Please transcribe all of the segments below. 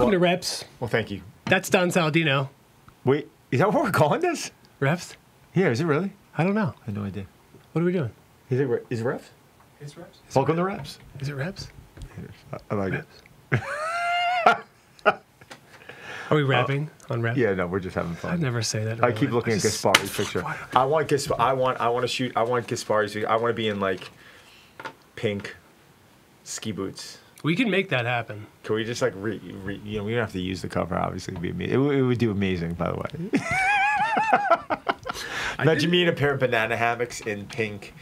Welcome to Reps. Well, thank you. That's Don Saladino. Wait, is that what we're calling this? Reps? Yeah, is it really? I don't know. I had no idea. What are we doing? Is it Reps? It's Reps. Welcome to Reps. Is it Reps? I like it. Are we rapping on Reps? Yeah, no, we're just having fun. I'd never say that. I keep looking at Gaspari's picture. I want to shoot. I want Gaspari's. I want to be in like pink ski boots. We can make that happen. Can we just like we don't have to use the cover. Obviously, it'd be amazing. It would do amazing. By the way. Imagine me in a pair of banana hammocks in pink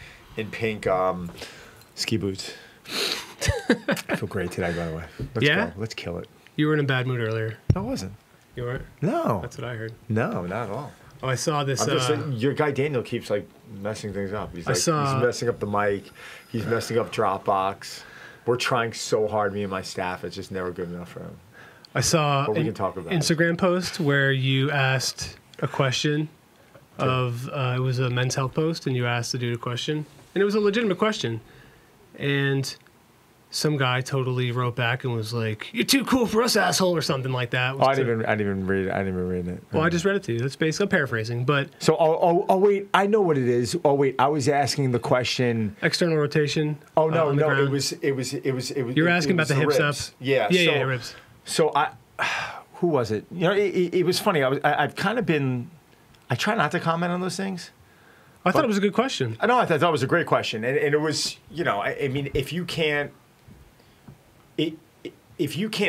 ski boots. I feel great today, by the way. Let's go. Let's kill it. You were in a bad mood earlier. I wasn't. You weren't? No. That's what I heard. No, not at all. Oh, I saw this. I'm just saying, your guy Daniel keeps like messing things up. He's he's messing up the mic. He's messing up Dropbox. We're trying so hard, me and my staff. It's just never good enough for him. I saw but we can talk about Instagram post where you asked a question of it was a men's health post, and you asked the dude a question, and it was a legitimate question, and some guy totally wrote back and was like, "You're too cool for us, asshole," or something like that. I didn't even read it. I didn't even read it. Well, I just read it to you. That's basically I'm paraphrasing, but so wait, I know what it is. Oh wait, I was asking the question. External rotation. Oh no, it was. You're asking about the hips up. Yeah, yeah, ribs. So who was it? You know, it was funny. I've kind of been. I try not to comment on those things. I thought it was a good question. I know. I thought it was a great question, and it was. You know, I mean, if you can't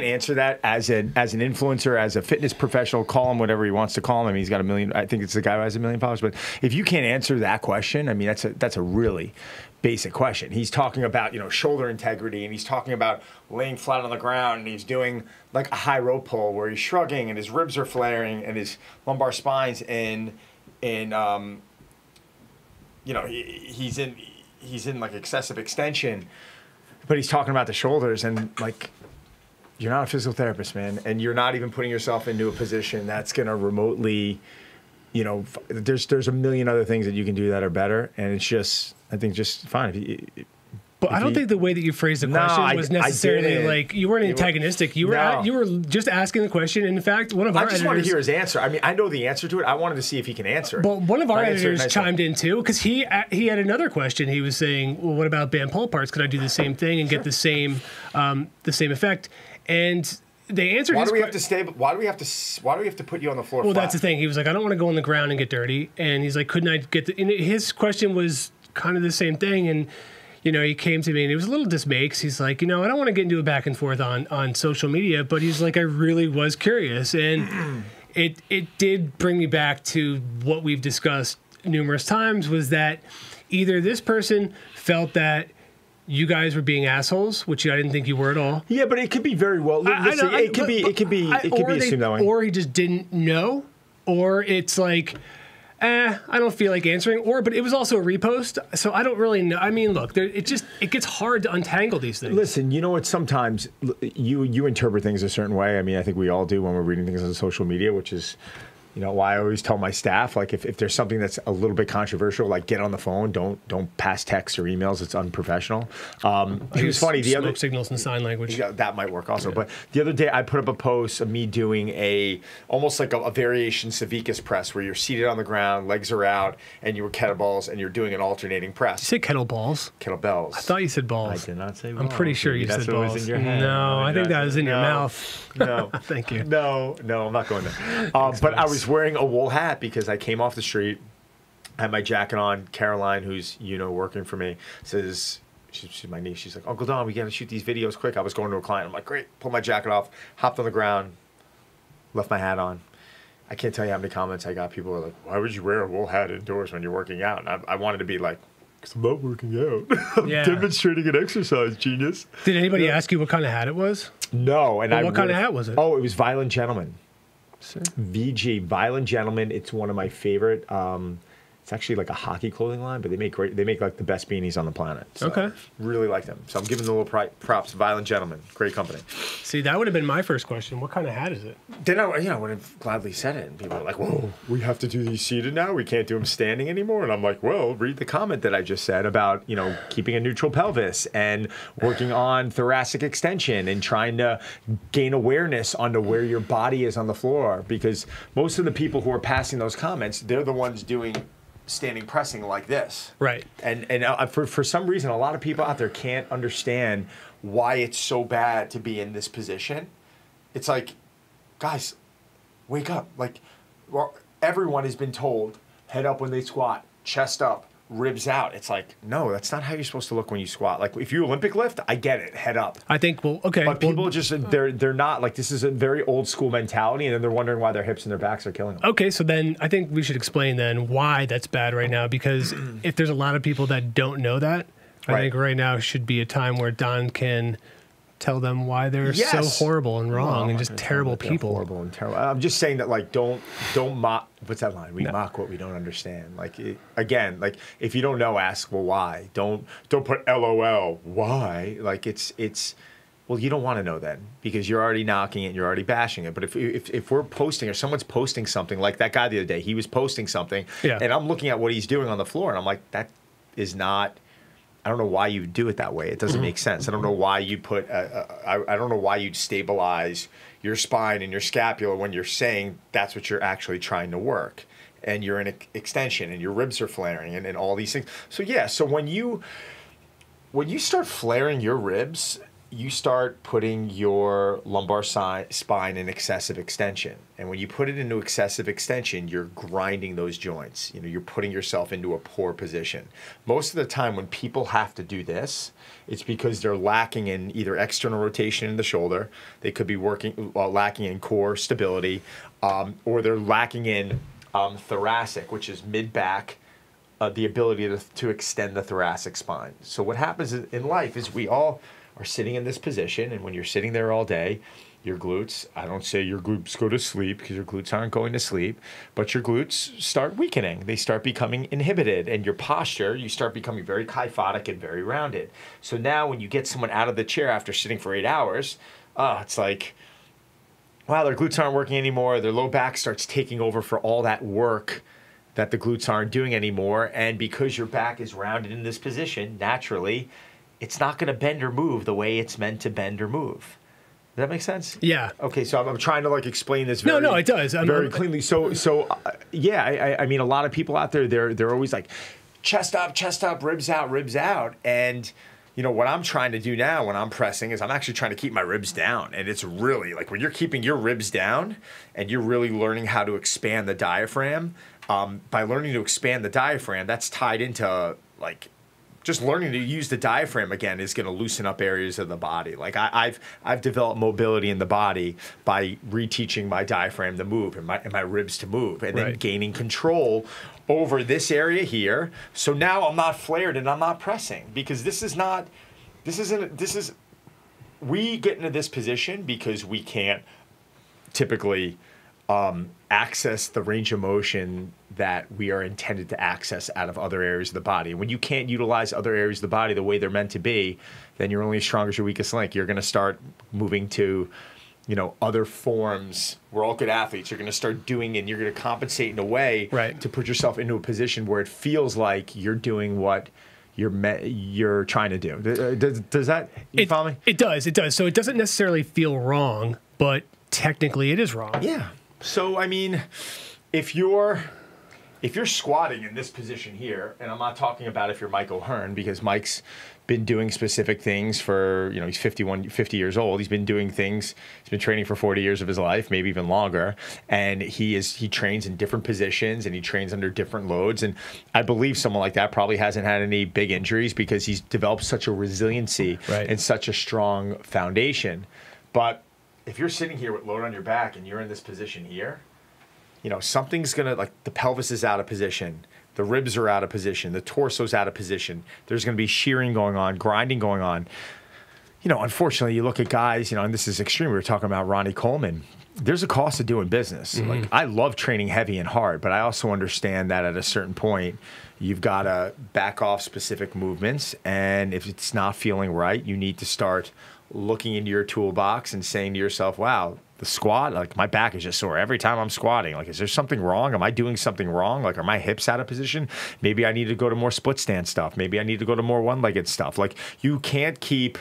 answer that as an influencer, as a fitness professional, call him whatever he wants to call him. I mean, he's got 1 million. I think it's the guy who has 1 million followers. But if you can't answer that question, I mean, that's a really basic question. He's talking about shoulder integrity, and he's talking about laying flat on the ground, and he's doing like a high rope pull where he's shrugging and his ribs are flaring and his lumbar spine's he's in like excessive extension. But he's talking about the shoulders, and like, you're not a physical therapist, man, and you're not even putting yourself into a position that's going to remotely, there's a million other things that you can do that are better, and it's just, I think, just fine. But I don't think the way that you phrased the question was necessarily like you weren't antagonistic. You were just asking the question. And in fact, one of our editors, I just want to hear his answer. I mean, I know the answer to it. I wanted to see if he can answer it. But one of our editors chimed in too, because he had another question. He was saying, "Well, what about band pull parts? Could I do the same thing and get the same effect?" And they answered. Why do we have to put you on the floor? Well, that's the thing. He was like, "I don't want to go on the ground and get dirty." And he's like, "Couldn't I get the?" And his question was kind of the same thing, and. He came to me and he was a little dismayed because he's like, I don't want to get into a back and forth on social media, but he's like, I really was curious. And it did bring me back to what we've discussed numerous times, was that either this person felt that you guys were being assholes, which I didn't think you were at all. Yeah, but it could be very well. It could be assumed that way. Or he just didn't know, or it's like, I don't feel like answering. But it was also a repost, so I don't really know. I mean, look, it gets hard to untangle these things. Listen, you know what? Sometimes you interpret things a certain way. I mean, I think we all do when we're reading things on social media, which is, why I always tell my staff, like, if there's something that's a little bit controversial, like, get on the phone. Don't pass texts or emails. It's unprofessional. It was funny. The other signals and sign language. Yeah, that might work also. Yeah. But the other day, I put up a post of me doing almost like a variation Savickas press, where you're seated on the ground, legs are out, and you were kettlebells, and you're doing an alternating press. You said kettlebells? Kettlebells. I thought you said balls. I did not say balls. I'm pretty sure you said balls. Was in your head. No, I think that was in your mouth. No. Thank you. No, I'm not going there. But I was wearing a wool hat because I came off the street. I had my jacket on. Caroline, who's working for me, says, she's my niece. She's like, Uncle Don, we got to shoot these videos quick. I was going to a client. I'm like, great. Pulled my jacket off, hopped on the ground, left my hat on. I can't tell you how many comments I got. People were like, why would you wear a wool hat indoors when you're working out? And I wanted to be like, because I'm not working out. I'm demonstrating an exercise, genius. Did anybody ask you what kind of hat it was? No. What kind of hat was it? Oh, it was Violent Gentleman. VG, Violent Gentleman. It's one of my favorite. It's It's actually like a hockey clothing line, but they make like the best beanies on the planet. So Okay. really like them. So I'm giving them a little props. Violent Gentlemen, great company. See, that would have been my first question. What kind of hat is it? Then I would have gladly said it, and people are like, "Whoa, we have to do these seated now. We can't do them standing anymore." And I'm like, "Well, read the comment that I just said about keeping a neutral pelvis and working on thoracic extension and trying to gain awareness onto where your body is on the floor." Because most of the people who are passing those comments, they're the ones doing standing pressing like this. Right. And for some reason, a lot of people out there can't understand why it's so bad to be in this position. It's like, guys, wake up. Like, well, everyone has been told, head up when they squat, chest up, ribs out. It's like, no, that's not how you're supposed to look when you squat. Like, if you Olympic lift, I get it, head up. I think, okay. But people just, they're not, like, this is a very old school mentality, and then they're wondering why their hips and their backs are killing them. Okay, so then I think we should explain then why that's bad right now, because if there's a lot of people that don't know that, I think right now should be a time where Don can tell them why they're so horrible and wrong and just terrible people. Horrible and terrible. I'm just saying that, like, don't mock. What's that line? We mock what we don't understand. Like, again, like, if you don't know, ask, well, why? Don't put LOL. Why? Like, it's. Well, you don't want to know then, because you're already knocking it, you're already bashing it. But if we're posting, or someone's posting something, like that guy the other day, he was posting something, and I'm looking at what he's doing on the floor, and I'm like, that is not. I don't know why you do it that way. It doesn't make sense. I don't know why you put. I don't know why you'd stabilize your spine and your scapula when you're saying that's what you're actually trying to work, and you're in extension, and your ribs are flaring, and all these things. So yeah. So when you start flaring your ribs, you start putting your lumbar spine in excessive extension. And when you put it into excessive extension, you're grinding those joints. You're putting yourself into a poor position. Most of the time when people have to do this, it's because they're lacking in either external rotation in the shoulder, they could be lacking in core stability, or they're lacking in thoracic, which is mid-back, the ability to extend the thoracic spine. So what happens in life is we all are sitting in this position, and when you're sitting there all day, your glutes, I don't say your glutes go to sleep, because your glutes aren't going to sleep, but your glutes start weakening. They start becoming inhibited, and your posture, you start becoming very kyphotic and very rounded. So now when you get someone out of the chair after sitting for 8 hours, it's like, wow, their glutes aren't working anymore. Their low back starts taking over for all that work that the glutes aren't doing anymore. And because your back is rounded in this position, naturally, it's not going to bend or move the way it's meant to bend or move. Does that make sense? Yeah. Okay, so I'm trying to, like, explain this very, it does. Very cleanly. So yeah, I mean, a lot of people out there, they're always like, chest up, ribs out. And, what I'm trying to do now when I'm pressing is I'm actually trying to keep my ribs down. And it's really, like, when you're keeping your ribs down and you're really learning how to expand the diaphragm, by learning to expand the diaphragm, that's tied into, like, just learning to use the diaphragm again is going to loosen up areas of the body. Like I've developed mobility in the body by reteaching my diaphragm to move and my ribs to move, and then gaining control over this area here. So now I'm not flared and I'm not pressing, because we get into this position because we can't typically access the range of motion that we are intended to access out of other areas of the body. When you can't utilize other areas of the body the way they're meant to be, then you're only as strong as your weakest link. You're going to start moving to, other forms. We're all good athletes. You're going to start doing, and you're going to compensate in a way to put yourself into a position where it feels like you're doing what you're trying to do. Does that, you follow me? It does. So it doesn't necessarily feel wrong, but technically it is wrong. Yeah. So, I mean, if you're squatting in this position here, and I'm not talking about if you're Mike O'Hearn, because Mike's been doing specific things for, he's 50 years old. He's been doing things, he's been training for 40 years of his life, maybe even longer. And he trains in different positions, and he trains under different loads. And I believe someone like that probably hasn't had any big injuries, because he's developed such a resiliency and such a strong foundation. But if you're sitting here with load on your back and you're in this position here, something's going to, like, the pelvis is out of position. The ribs are out of position. The torso's out of position. There's going to be shearing going on, grinding going on. unfortunately, you look at guys, and this is extreme. We were talking about Ronnie Coleman. There's a cost of doing business. Mm-hmm. Like, I love training heavy and hard, but I also understand that at a certain point, you've got to back off specific movements. And if it's not feeling right, you need to start looking into your toolbox and saying to yourself, wow, the squat, like, my back is just sore every time I'm squatting. Like, is there something wrong? Am I doing something wrong? Like, are my hips out of position? Maybe I need to go to more split stance stuff. Maybe I need to go to more one-legged stuff. Like, you can't keep,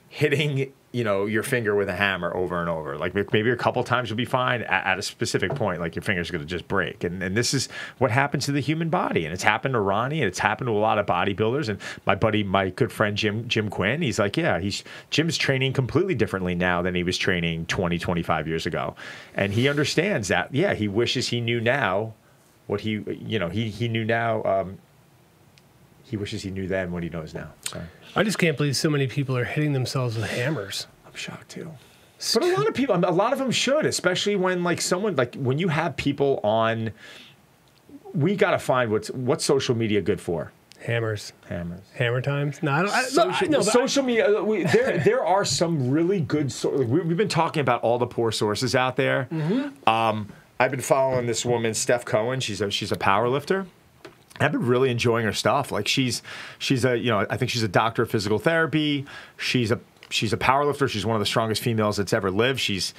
hitting, your finger with a hammer over and over. Like, maybe a couple times you'll be fine. At a specific point, like, your finger's going to just break. And this is what happens to the human body. And it's happened to Ronnie, and it's happened to a lot of bodybuilders. And my good friend Jim Quinn, he's like, yeah, Jim's training completely differently now than he was training 20, 25 years ago. And he understands that. Yeah, he wishes he knew now what he knew now. He wishes he knew then what he knows now. Sorry. I just can't believe so many people are hitting themselves with hammers. I'm shocked too. But a lot of them should, especially when when you have people on. We got to find what's social media good for. Hammers. Hammer times. No, social media. There are some really good. We've been talking about all the poor sources out there. Mm-hmm. I've been following this woman, Steph Cohen. She's a power lifter. I've been really enjoying her stuff. Like, she's I think she's a doctor of physical therapy. She's a powerlifter. She's one of the strongest females that's ever lived. She's,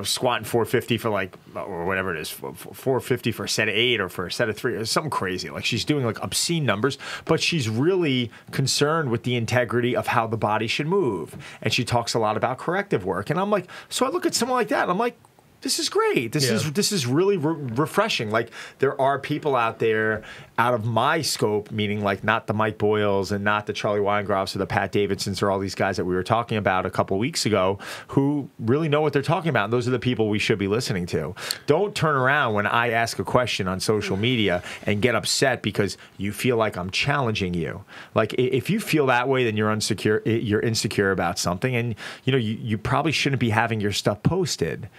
squatting 450 for or whatever it is, 450 for a set of 8 or for a set of 3 or something crazy. Like, she's doing obscene numbers, but she's really concerned with the integrity of how the body should move. And she talks a lot about corrective work. And I'm like, so I look at someone like that and I'm like, this is great. This is really refreshing. Like, there are people out there out of my scope, meaning not the Mike Boyles and not the Charlie Weingrofs or the Pat Davidsons or all these guys that we were talking about a couple weeks ago, who really know what they're talking about. And those are the people we should be listening to. Don't turn around when I ask a question on social media and get upset because you feel like I'm challenging you. Like, if you feel that way, then you're insecure about something, and you probably shouldn't be having your stuff posted.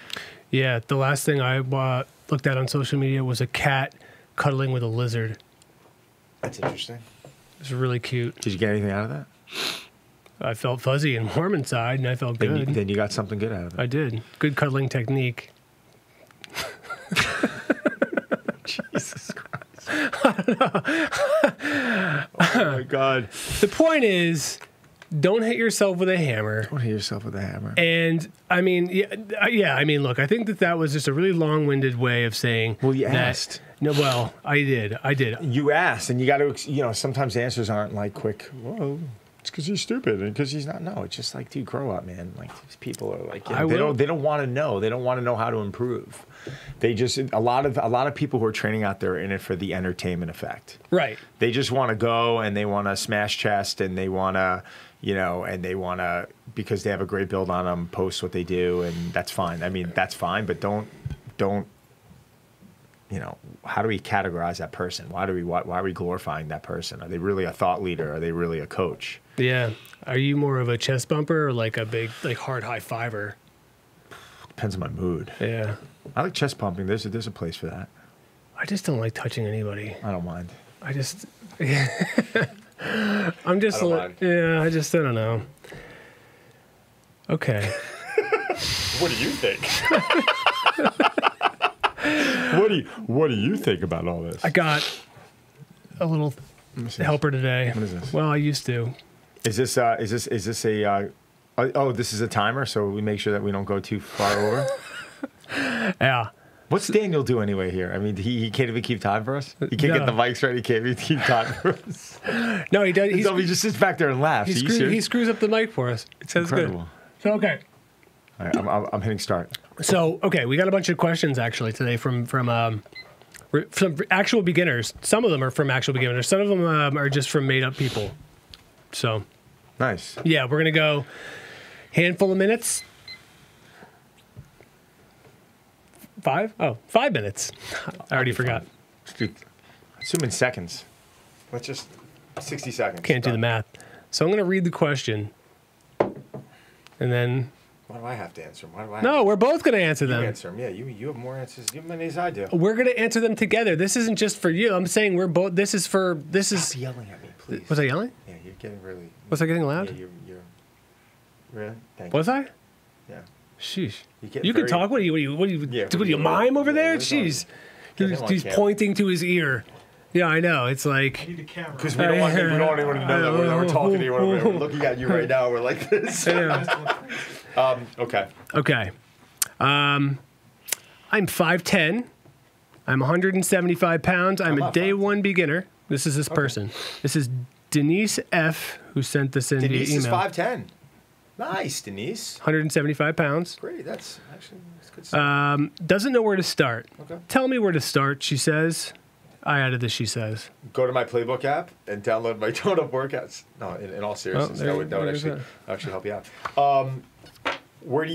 Yeah, the last thing I looked at on social media was a cat cuddling with a lizard. That's interesting. It was really cute. Did you get anything out of that? I felt fuzzy and warm inside, and I felt good. Then you got something good out of it. I did. Good cuddling technique. Jesus Christ. I don't know. Oh, my God. The point is, don't hit yourself with a hammer. Don't hit yourself with a hammer. And I mean, look, I think that was just a really long-winded way of saying. Well, you asked. No, well, I did. You asked, and you got to, sometimes the answers aren't quick. Whoa, it's because he's stupid and because he's not. No, it's just dude, grow up, man. These people are they don't want to know. They don't want to know how to improve. They just a lot of people who are training out there are in it for the entertainment effect. Right. They just want to go and they want to smash chest and they want to. And they want to, because they have a great build on them, post what they do, and that's fine. I mean, that's fine, but don't, how do we categorize that person? Why are we glorifying that person? Are they really a thought leader? Are they really a coach? Yeah. Are you more of a chest bumper or a big, hard high fiver? Depends on my mood. Yeah. I like chest pumping. There's a place for that. I just don't like touching anybody. I don't mind. I just... I don't know. Okay. What do you think? What do you think about all this? I got a little helper today. What is this? Well, I used to. Is this a this is a timer, so we make sure that we don't go too far over? Yeah. What's Daniel do anyway here? I mean, he can't even keep time for us? He can't get the mics right? He can't even keep time for us? No, he does. He just sits back there and laughs. He screws up the mic for us. It says incredible. Good. So, okay. All right, I'm hitting start. So, okay, we got a bunch of questions actually today from actual beginners. Some of them are from actual beginners. Some of them are just from made-up people. So. Nice. Yeah, we're going to go handful of minutes. 5? Oh, 5 minutes. I already forgot. Assume in seconds. Let's just 60 seconds. Can't do the math. So I'm going to read the question. And then... Why do I have to answer them? Why do I No, we're both going to answer them. You answer them. Yeah, you have more answers. You have many as I do. We're going to answer them together. This isn't just for you. I'm saying we're both... Stop yelling at me, please. Was I yelling? Yeah, you're getting really... Was I getting loud? Yeah, Really? Thank Was I? Yeah. Sheesh. get You can very- talk. What do you Yeah, what do you mime over there? Jeez. Get him on He's camera. pointing to his ear. Yeah, I know. It's like Need a camera. Because we don't want anyone to know that we're talking to you. We're looking at you right now. We're like this. Okay. okay. I'm 5'10". I'm 175 pounds. I'm a not day 5'10". one beginner. This is this person. This is Denise F. who sent this in Denise via is email. 5'10". Nice, Denise. 175 pounds. Great. That's good stuff. Doesn't know where to start. Okay. Tell me where to start, she says. I added the she says. Go to my Playbook app and download my tone-up workouts. No, in all seriousness, there- that would there's actually help you out. Where do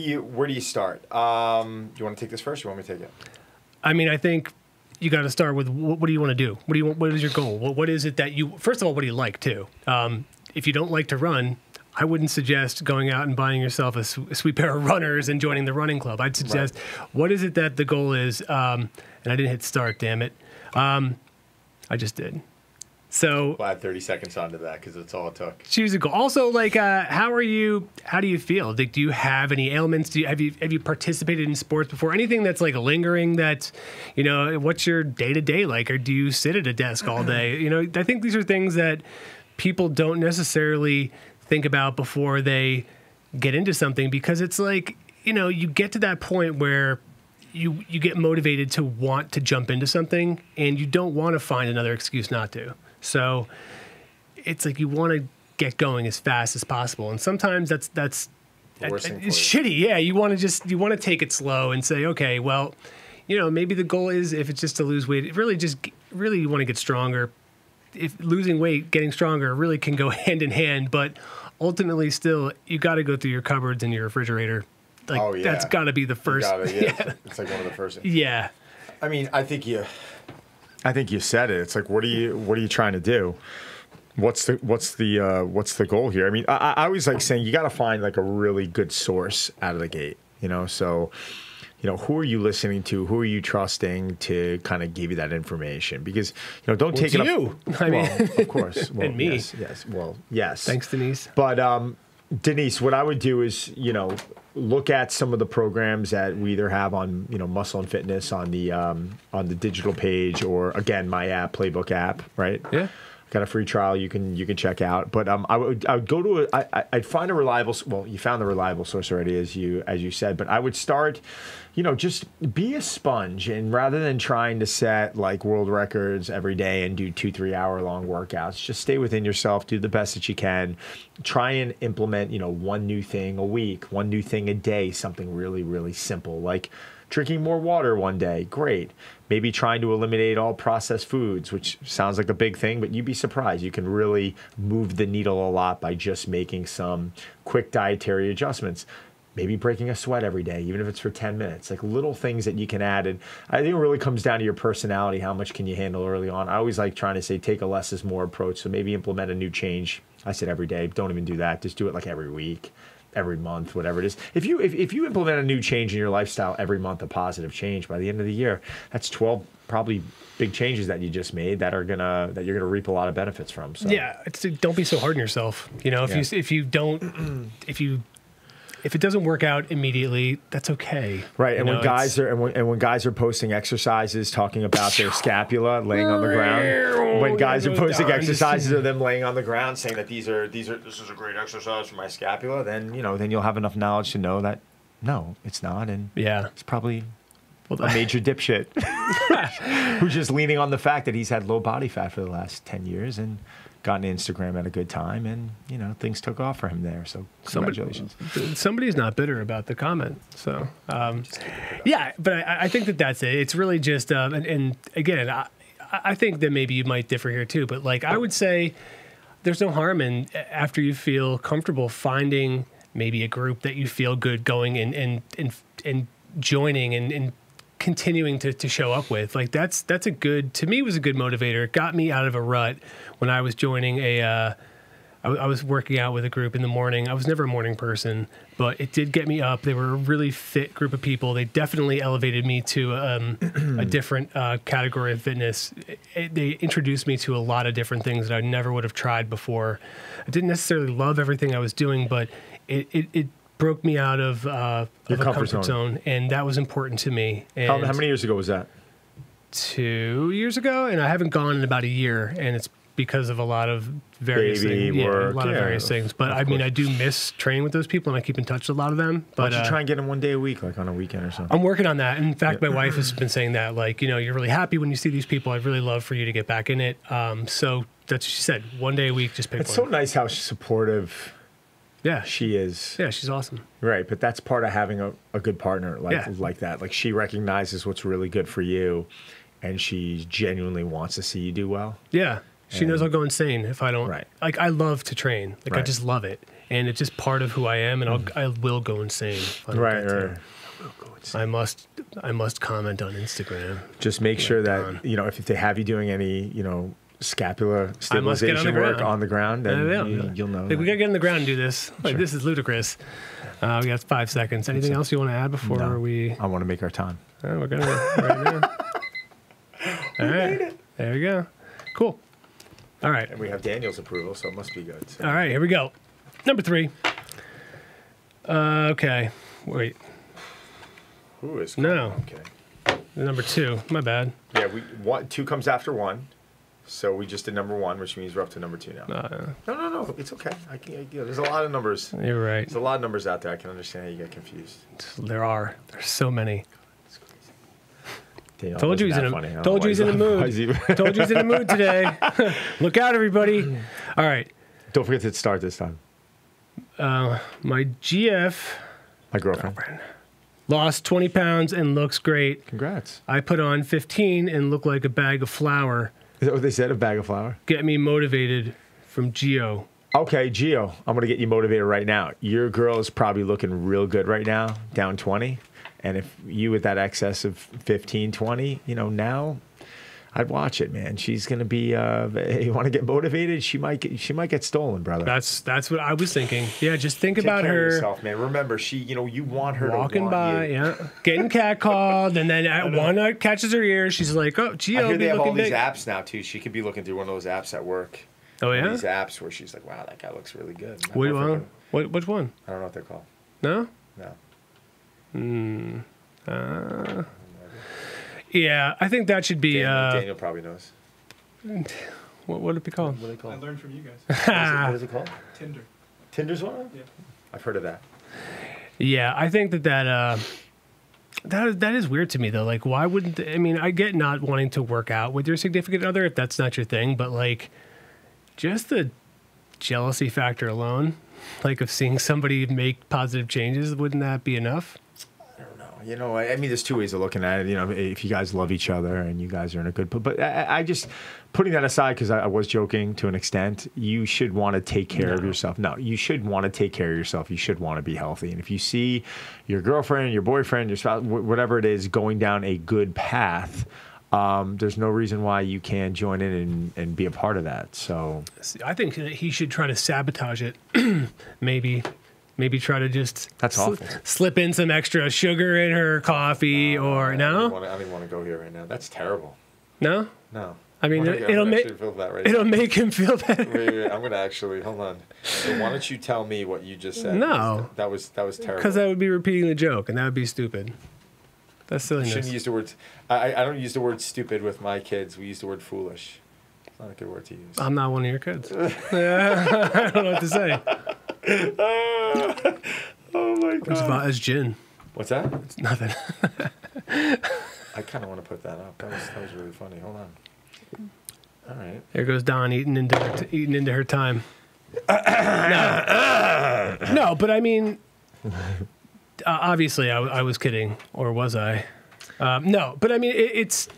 you start? Do you want to take this first, or you want me to take it? I mean, I think you got to start with what do you want to do? What do you want? What is your goal? What is it that you? First of all, what do you like too? If you don't like to run, I wouldn't suggest going out and buying yourself a sweet pair of runners and joining the running club. I'd suggest what is it that the goal is? And I didn't hit start. Damn it! I just did. So We'll add 30 seconds onto that because that's all it took. choose a goal. Also, like, how are you? How do you feel? Like, do you have any ailments? Have you participated in sports before? Anything that's like lingering? That, what's your day to day like? Or do you sit at a desk all day? I think these are things that people don't necessarily think about before they get into something, because it's like, you get to that point where you get motivated to want to jump into something, and you don't want to find another excuse not to. So it's like you want to get going as fast as possible, and sometimes that's The worst thing for it's you. shitty. Yeah, you want to take it slow and say, okay, well, maybe the goal is, if it's just to lose weight, really you want to get stronger. If losing weight, getting stronger really can go hand in hand, but ultimately, still, you got to go through your cupboards and your refrigerator. Like, Oh, yeah. that's got to be the first. Yeah. It's like one of the first things. Yeah. I mean, I think you said it. It's like, what are you trying to do? What's the goal here? I mean, I always like saying you got to find like a really good source out of the gate. So, who are you listening to? Who are you trusting to kind of give you that information? Because don't take it you. up. I mean, Well, of course, well, and me. Yes. Well, yes. Thanks, Denise. But Denise, what I would do is, look at some of the programs that we either have on, Muscle and Fitness on the digital page, or again, my app, Playbook app, right? Yeah. Got a free trial you can check out. But I would go to I'd find a reliable. Well, you found the reliable source already, as you said. But I would start, just be a sponge, and rather than trying to set like world records every day and do 2-3 hour long workouts, just stay within yourself, do the best that you can, try and implement one new thing a week, one new thing a day, something really, really simple, like drinking more water one day. Great. Maybe trying to eliminate all processed foods, which sounds like a big thing, but you'd be surprised. You can really move the needle a lot by just making some quick dietary adjustments. Maybe breaking a sweat every day, even if it's for 10 minutes, like little things that you can add. And I think it really comes down to your personality. How much can you handle early on? I always like trying to say, take a less is more approach. So maybe implement a new change. I said every day, don't even do that. Just do it like every week, every month, whatever it is. If you implement a new change in your lifestyle every month, a positive change, by the end of the year, that's 12 probably big changes that you just made that you're gonna reap a lot of benefits from. So Yeah, don't be so hard on yourself. If it doesn't work out immediately, that's okay. Right, and when guys are posting exercises talking about their scapula laying on the ground, when guys are posting exercises of them laying on the ground saying that this is a great exercise for my scapula, then you'll have enough knowledge to know that no, it's not, and it's probably a major dipshit who's just leaning on the fact that he's had low body fat for the last 10 years and gotten Instagram at a good time, and things took off for him there. So congratulations. Somebody's not bitter about the comment. So yeah, but I think that's it. It's really just and again, I think that maybe you might differ here too. But like I would say, there's no harm in, after you feel comfortable, finding maybe a group that you feel good going and joining and continuing to show up with. Like that's a good, to me, was a good motivator. It got me out of a rut when I was joining I was working out with a group in the morning. I was never a morning person, but it did get me up. They were a really fit group of people. They definitely elevated me to a different category of fitness. They introduced me to a lot of different things that I never would have tried before. I didn't necessarily love everything I was doing, but it broke me out of a comfort zone, and that was important to me. And How many years ago was that? 2 years ago, and I haven't gone in about a year, and it's because of a lot of various things. Work, a lot of various things. But I mean, I do miss training with those people, and I keep in touch with a lot of them. But why don't you try and get them one day a week, like on a weekend or something? I'm working on that. In fact, my wife has been saying that, like, you know, you're really happy when you see these people. I'd really love for you to get back in it. So that's what she said. One day a week, just pick one. It's so nice how supportive she is. Yeah, she's awesome. Right, but that's part of having a good partner like that. Like, she recognizes what's really good for you, and she genuinely wants to see you do well. Yeah. She knows I'll go insane if I don't. Right. Like, I love to train. Like, I just love it. And it's just part of who I am, and I will go insane if I don't get to. I must comment on Instagram. Just make sure that, you know, if they have you doing any, you know, scapular stabilization work on the ground, then you'll know. Like, we got to get on the ground and do this. Like, this is ludicrous. We got 5 seconds. Anything else you want to add before we... I want to make our time. Oh, we're going to right now. All right. There we go. Cool. All right. And we have Daniel's approval, so it must be good. So. All right, here we go. Number 3. Okay. Wait. Who is? No. Okay. Number 2. My bad. Yeah, 2 comes after 1. So we just did number 1, which means we're up to number 2 now. No. It's okay. There's a lot of numbers. You're right. There's a lot of numbers out there. I can understand how you get confused. There's so many. Daniel, told you he's in a mood. Told you he's in a mood today. Look out, everybody. All right. Don't forget to start this time. My GF, my girlfriend, lost 20 pounds and looks great. Congrats. I put on 15 and look like a bag of flour. Is that what they said? A bag of flour? Get me motivated from Gio. Okay, Gio, I'm going to get you motivated right now. Your girl is probably looking real good right now, down 20. And if you with that excess of 15, 20, you know, now I'd watch it, man. She's going to be, you want to get motivated? She might get stolen, brother. That's what I was thinking. Yeah, just think about care her. Of yourself, man. Remember, you want her walking to walk by, you. Getting catcalled, and then one catches her ear. She's like, "Oh, Gio, I hear they have all these big. apps now too. She could be looking through one of those apps at work. Oh yeah, these apps where she's like, "Wow, that guy looks really good." Which one? Which one? I don't know what they're called. No. No. Yeah, I think that should be. Daniel probably knows. What would it be called? What are they called? I learned from you guys. What is it called? Tinder. Tinder's one? Yeah. I've heard of that. Yeah, I think that is weird to me though. Like, why wouldn't I get not wanting to work out with your significant other if that's not your thing, but like, just the jealousy factor alone, like of seeing somebody make positive changes, wouldn't that be enough? I don't know. You know, I mean, there's 2 ways of looking at it. You know, if you guys love each other and you guys are in a good, but I just putting that aside because I was joking to an extent. You should want to take care of yourself. No, you should want to take care of yourself. You should want to be healthy. And if you see your girlfriend, your boyfriend, your spouse, whatever it is, going down a good path, there's no reason why you can't join in and be a part of that. So I think that he should try to sabotage it. Maybe try to just slip in some extra sugar in her coffee or no? I don't even want to go here right now. That's terrible. No? No. I mean, it'll make him feel better. Wait, I'm going to actually, hold on. So why don't you tell me what you just said? No. That was terrible. Because that would be repeating the joke, and that would be stupid. That's silliness. You shouldn't use the word, I don't use the word stupid with my kids. We use the word foolish. It's not a good word to use. I'm not one of your kids. I don't know what to say. Oh my God. It's gin. What's that? It's nothing. I kind of want to put that up. That was really funny. Hold on. All right. There goes Dawn eating into her time. No, but I mean, obviously I was kidding, or was I? No, but I mean it's.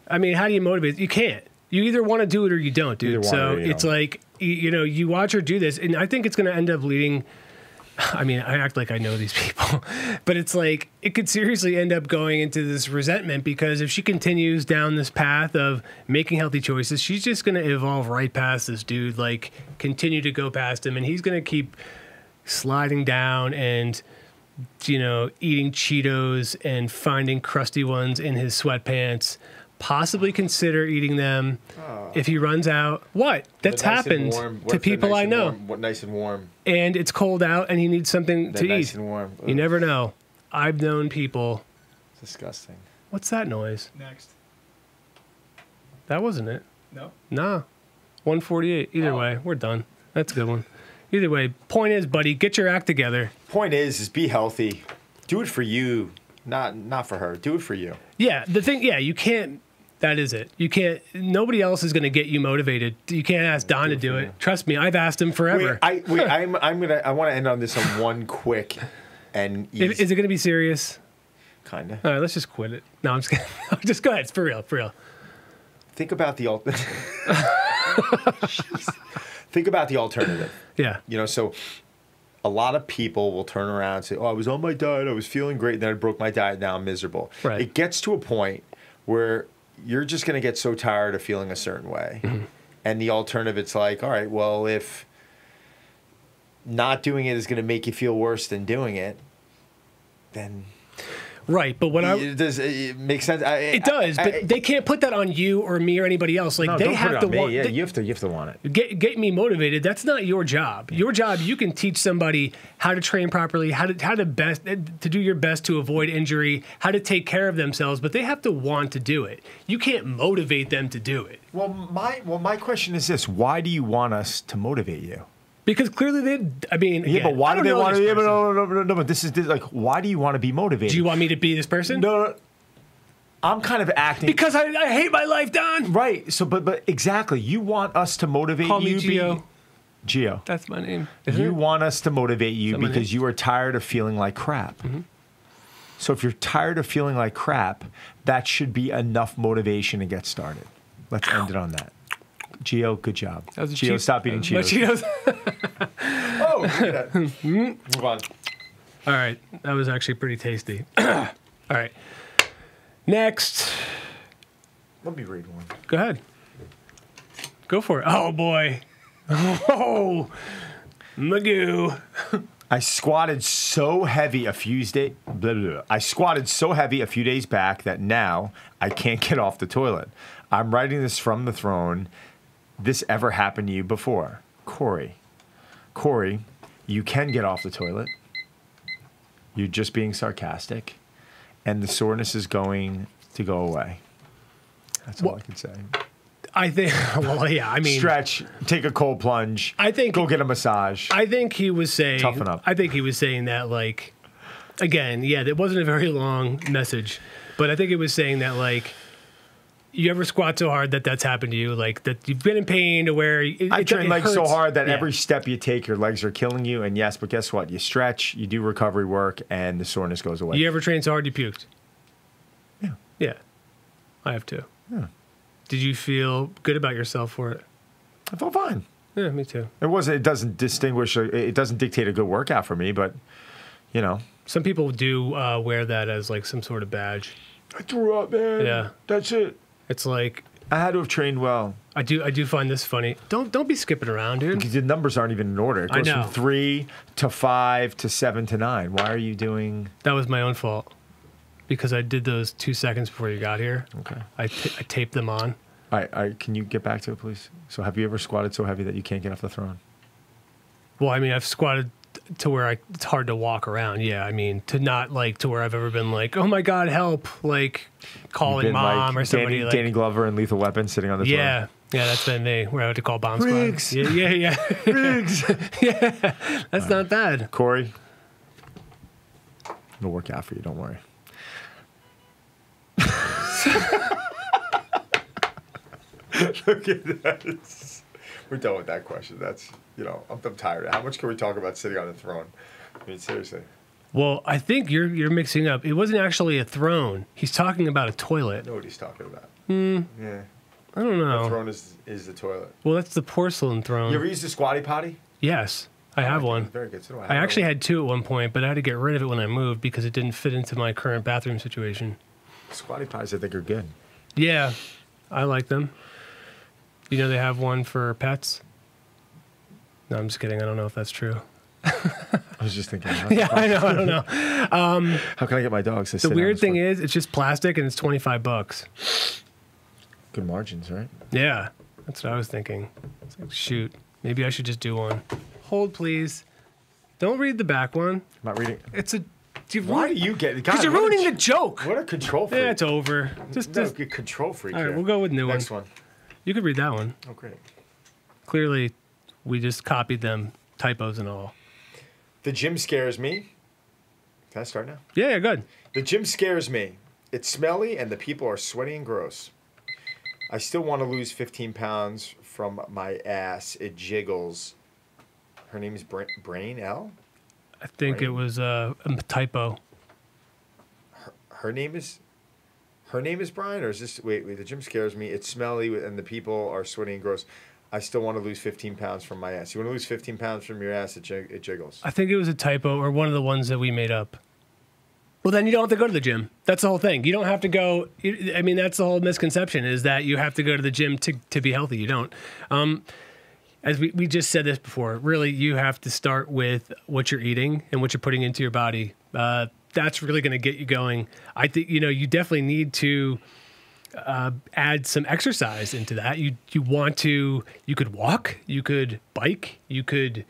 I mean, how do you motivate? You can't. You either want to do it or you don't, dude. So it's like you watch her do this, and I think it's going to end up leading. I mean, I act like I know these people, but it's like it could seriously end up going into this resentment because if she continues down this path of making healthy choices, she's just going to evolve right past this dude, like continue to go past him, and he's going to keep sliding down and, eating Cheetos and finding crusty ones in his sweatpants, possibly consider eating them if he runs out. What? That's happened to people I know. What nice and warm. And it's cold out and he needs something to nice eat. And warm. You never know. I've known people. Disgusting. What's that noise? Next. That wasn't it. No. Nah. 148. Either way, we're done. That's a good one. Either way, point is, buddy, get your act together. Point is be healthy. Do it for you, not for her. Do it for you. Yeah, the thing, you can't. That is it. You can't. Nobody else is going to get you motivated. You can't ask Don to do it. Trust me, I've asked him forever. I want to end on this on one quick and easy. Is it going to be serious? Kinda. All right, let's just quit it. No, I'm just kidding. Just go ahead. It's for real. For real. Think about the Think about the alternative. Yeah. You know, so a lot of people will turn around and say, "Oh, I was on my diet. I was feeling great. Then I broke my diet. Now I'm miserable." Right. It gets to a point where you're just going to get so tired of feeling a certain way. Mm-hmm. And the alternative, it's like, all right, well, if not doing it is going to make you feel worse than doing it, then... Right, but what does it make sense? It does, but they can't put that on you or me or anybody else. Like, no, they don't have put it to on me. want. Yeah, you have to want it. Get me motivated. That's not your job. Your job, you can teach somebody how to train properly, how to do your best to avoid injury, how to take care of themselves, but they have to want to do it. You can't motivate them to do it. Well, my question is this: why do you want us to motivate you? Because clearly again, but why do they want to? Yeah, no, but this is like, why do you want to be motivated? Do you want me to be this person? No. I'm kind of acting because I hate my life, Don. Right. So, but exactly, you want us to motivate you. Call me Gio. Gio. That's my name. You want us to motivate you because you are tired of feeling like crap. Mm-hmm. So, if you're tired of feeling like crap, that should be enough motivation to get started. Let's end it on that. Gio, good job. Gio, stop eating Cheetos. Oh, look at that. Move on. All right. That was actually pretty tasty. All right. Next. Let me read one. Go ahead. Go for it. Oh, boy. Oh, Magoo. I squatted so heavy a few days. I squatted so heavy a few days back that now I can't get off the toilet. I'm writing this from the throne. This ever happened to you before? Corey, you can get off the toilet. You're just being sarcastic, and the soreness is going to go away. That's all I can say. I think, well, yeah, I mean... Stretch, take a cold plunge, go get a massage. I think he was saying... Toughen up. I think he was saying that, like, again, yeah, it wasn't a very long message, but I think it was saying that, like, you ever squat so hard that's happened to you, like, that you've been in pain to where... I train legs so hard that every step you take, your legs are killing you, and yes, but guess what? You stretch, you do recovery work, and the soreness goes away. You ever train so hard you puked? Yeah. Yeah. I have too. Yeah. Did you feel good about yourself for it? I felt fine. Yeah, me too. It doesn't distinguish, it doesn't dictate a good workout for me, but, you know. Some people do wear that as, like, some sort of badge. I threw up, man. Yeah. That's it. It's like... I had to have trained well. I do find this funny. Don't be skipping around, dude. Because the numbers aren't even in order. It goes from 3 to 5 to 7 to 9. Why are you doing... That was my own fault. Because I did those 2 seconds before you got here. Okay. I taped them on. All right, can you get back to it, please? So have you ever squatted so heavy that you can't get off the throne? Well, I mean, I've squatted to where it's hard to walk around. Yeah, I mean, to not, like, to where I've ever been like, oh, my God, help. Like, calling mom or somebody. Danny Glover and Lethal Weapon sitting on the throne. Yeah, that's been me, where I had to call bomb Riggs. squad. Yeah. Riggs. Yeah, that's not bad. Corey, it'll work out for you, don't worry. Look at that. We're done with that question. That's, you know, I'm tired. How much can we talk about sitting on the throne? I mean, seriously. Well, I think you're mixing up. It wasn't actually a throne. He's talking about a toilet. I know what he's talking about. Yeah. I don't know. The throne is the toilet. Well, that's the porcelain throne. You ever used a squatty potty? Yes, I have one. Very good. So I actually had 2 at one point, but I had to get rid of it when I moved because it didn't fit into my current bathroom situation. Squatty potties, I think, are good. Yeah, I like them. You know they have one for pets? No, I'm just kidding. I don't know if that's true. I was just thinking. Yeah, I don't know. How can I get my dogs to sit The weird thing is, it's just plastic and it's $25. Good margins, right? Yeah, that's what I was thinking. It's like, shoot, maybe I should just do one. Hold, please. Don't read the back one. I'm not reading. It's a. Why do you get? Because you're ruining the joke. What a control freak. Yeah, it's over. Just get control freak. All right, we'll go with new Next one. one. You could read that one. Oh, great. Clearly, we just copied them, typos and all. The gym scares me. Can I start now? Yeah, good. The gym scares me. It's smelly and the people are sweaty and gross. I still want to lose 15 pounds from my ass. It jiggles. Her name is Brain L? I think Brain? it was a typo. Her name is Brian, or is this? Wait. The gym scares me. It's smelly and the people are sweaty and gross. I still want to lose 15 pounds from my ass. You want to lose 15 pounds from your ass? It jiggles. I think it was a typo or one of the ones that we made up. Well, then you don't have to go to the gym. That's the whole thing. You don't have to go. I mean, that's the whole misconception is that you have to go to the gym to be healthy. You don't. As we just said this before, really, you have to start with what you're eating and what you're putting into your body. That's really going to get you going. I think, you definitely need to add some exercise into that. You could walk, you could bike, you could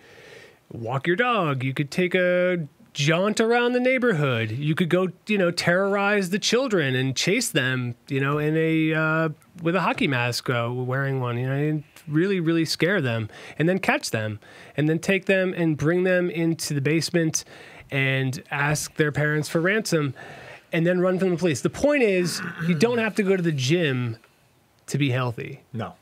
walk your dog, you could take a jaunt around the neighborhood. You could go, terrorize the children and chase them, in a with a hockey mask, wearing one, and really, really scare them, and then catch them, and then take them and bring them into the basement and ask their parents for ransom, and then run from the police. The point is, you don't have to go to the gym to be healthy. No.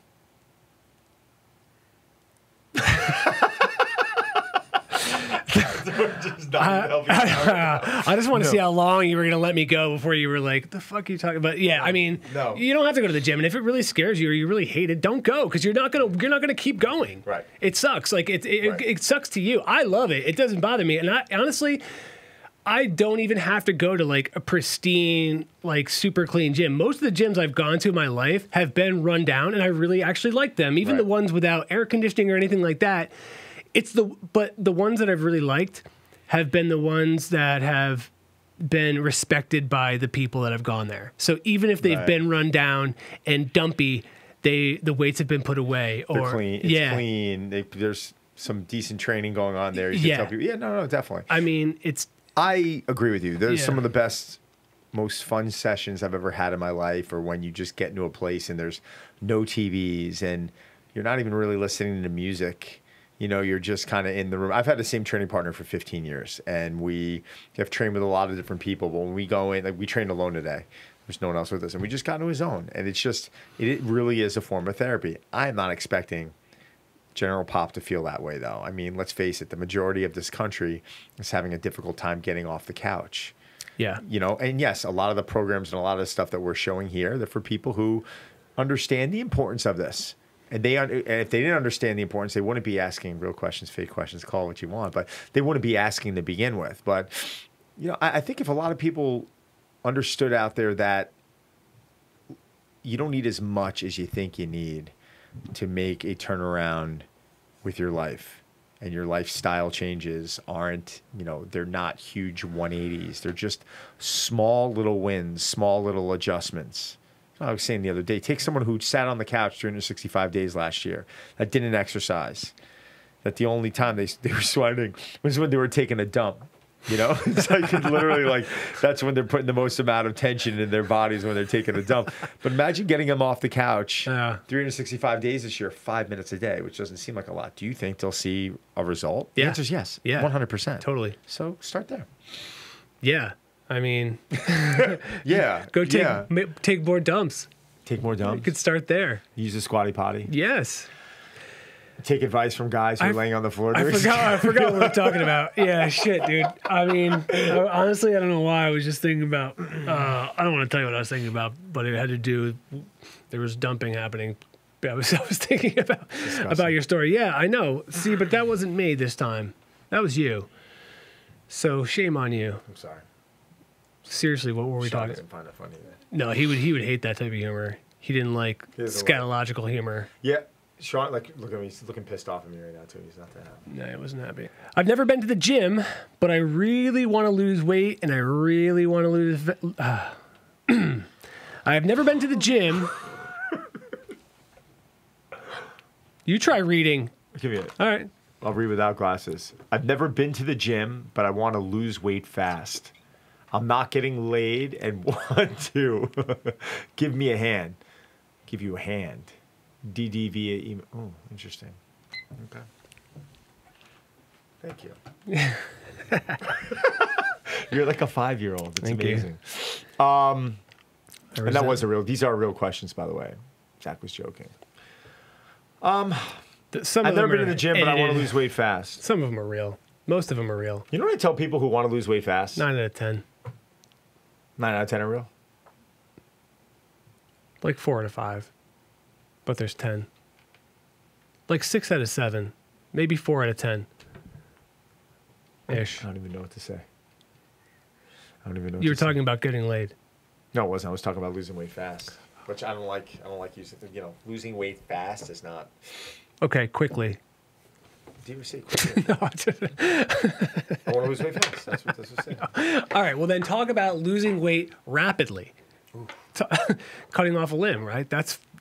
I just want to see how long you were going to let me go before you were like, the fuck are you talking about? Yeah, I mean, No. You don't have to go to the gym, and if it really scares you or you really hate it, don't go, because you're not gonna keep going. Right. It sucks. Like Right. it sucks to you. I love it. It doesn't bother me, and honestly, I don't even have to go to like a pristine, like super clean gym. Most of the gyms I've gone to in my life have been run down, and I really actually like them. Even the ones without air conditioning or anything like that. But the ones that I've really liked have been the ones that have been respected by the people that have gone there. So even if they've been run down and dumpy, the weights have been put away. They're clean. It's clean. There's some decent training going on there. You can tell people, no, definitely. I mean, I agree with you. There's some of the best, most fun sessions I've ever had in my life, or when you just get into a place and there's no TVs and you're not even really listening to music. You're just kind of in the room. I've had the same training partner for 15 years, and we have trained with a lot of different people. But when we go in, like we trained alone today. There's no one else with us, and we just got into his zone. And it's just, it really is a form of therapy. I'm not expecting General Pop to feel that way, though. I mean, let's face it, the majority of this country is having a difficult time getting off the couch. Yeah. And yes, a lot of the programs and a lot of the stuff that we're showing here, they're for people who understand the importance of this. And if they didn't understand the importance, they wouldn't be asking real questions, fake questions, call it what you want, but they wouldn't be asking to begin with. But, I think if a lot of people understood out there that you don't need as much as you think you need to make a turnaround with your life, and your lifestyle changes aren't, they're not huge 180s. They're just small little wins, small little adjustments. I was saying the other day, take someone who sat on the couch 365 days last year that didn't exercise, that the only time they were sweating was when they were taking a dump. It's like literally that's when they're putting the most amount of tension in their bodies, when they're taking a dump. But imagine getting them off the couch 365 days this year, 5 minutes a day, which doesn't seem like a lot. Do you think they'll see a result? Yeah. The answer is yes. Yeah. 100%. Totally. So start there. Yeah. I mean, go take more dumps. Take more dumps. You could start there. Use a squatty potty. Yes. Take advice from guys who are laying on the floor. I forgot what we're talking about. Yeah, shit, dude. I mean, honestly, I don't know why. I was just thinking about. I don't want to tell you what I was thinking about, but it had to do with there was dumping happening. I was thinking about your story. Yeah, I know. See, but that wasn't me this time. That was you. So shame on you. I'm sorry. Seriously, what were we talking? Didn't find that funny. No, he would hate that type of humor. He didn't like scatological humor. Yeah, Sean, look at me. He's looking pissed off at me right now too. He's not that happy. No, he wasn't happy. I've never been to the gym, but I really want to lose weight, and I really want to lose. I've never been to the gym. You try reading. Give me it. All right. I'll read without glasses. I've never been to the gym, but I want to lose weight fast. I'm not getting laid and want to. Give me a hand. Give you a hand. DD via email. Oh, interesting. Okay. Thank you. You're like a 5-year-old. It's Thank amazing. And that was a real. These are real questions, by the way. Zach was joking. I've never been in the gym, but I want to lose weight fast. Some of them are real. Most of them are real. You know what I tell people who want to lose weight fast? 9 out of 10. 9 out of 10 are real? Like 4 out of 5. But there's 10. Like 6 out of 7. Maybe 4 out of 10. Ish. I don't even know what to say. I don't even know. You were talking about getting laid. No, it wasn't. I was talking about losing weight fast, which I don't like. I don't like using. You know, losing weight fast is not. Okay, quickly. Did you say quickly? No, I want to lose weight fast. That's what this was saying. All right. Well, then talk about losing weight rapidly. Cutting off a limb, right?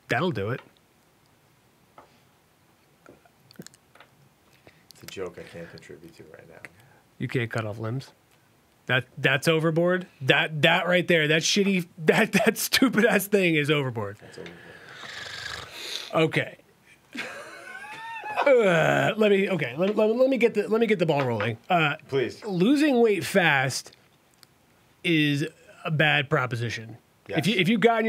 That'll do it. It's a joke I can't contribute to right now. You can't cut off limbs. That's overboard. That right there. That shitty. That stupid ass thing is overboard. That's overboard. Okay. Let me get the ball rolling. Please. Losing weight fast is a bad proposition. Yes. If you've gotten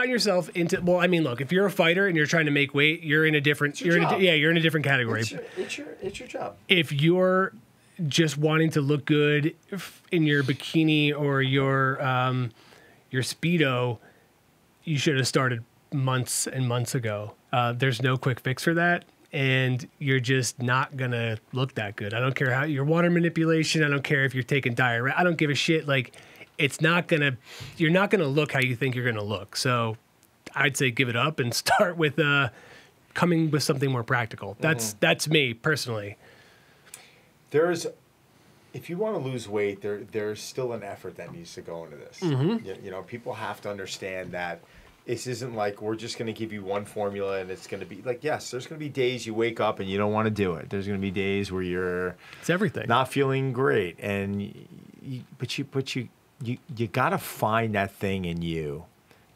yourself into, well, I mean, look, if you're a fighter and you're trying to make weight, you're in a different you're in a different category. It's your job. If you're just wanting to look good in your bikini or your Speedo, you should have started months and months ago. There's no quick fix for that, and you're just not gonna look that good. I don't care how your water manipulation. I don't care if you're taking diet. I don't give a shit. Like, you're not gonna look how you think you're gonna look. So I'd say give it up and start with coming with something more practical. That's me personally. If you want to lose weight, there's still an effort that needs to go into this. You know, people have to understand that this isn't like we're just going to give you one formula and it's going to be like, yes, there's going to be days you wake up and you don't want to do it. There's going to be days where it's everything, not feeling great, but you got to find that thing in you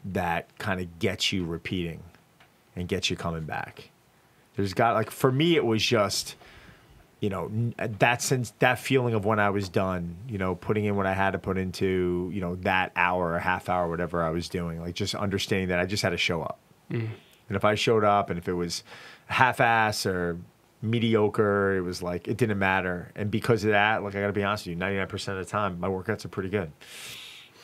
that kind of gets you repeating and gets you coming back. For me, it was just, you know, that feeling of when I was done, you know, putting in what I had to put into, you know, that hour or half hour, whatever I was doing, like just understanding that I just had to show up. And if I showed up and if it was half-ass or mediocre, it was like, it didn't matter. And because of that, like, I got to be honest with you, 99% of the time, my workouts are pretty good,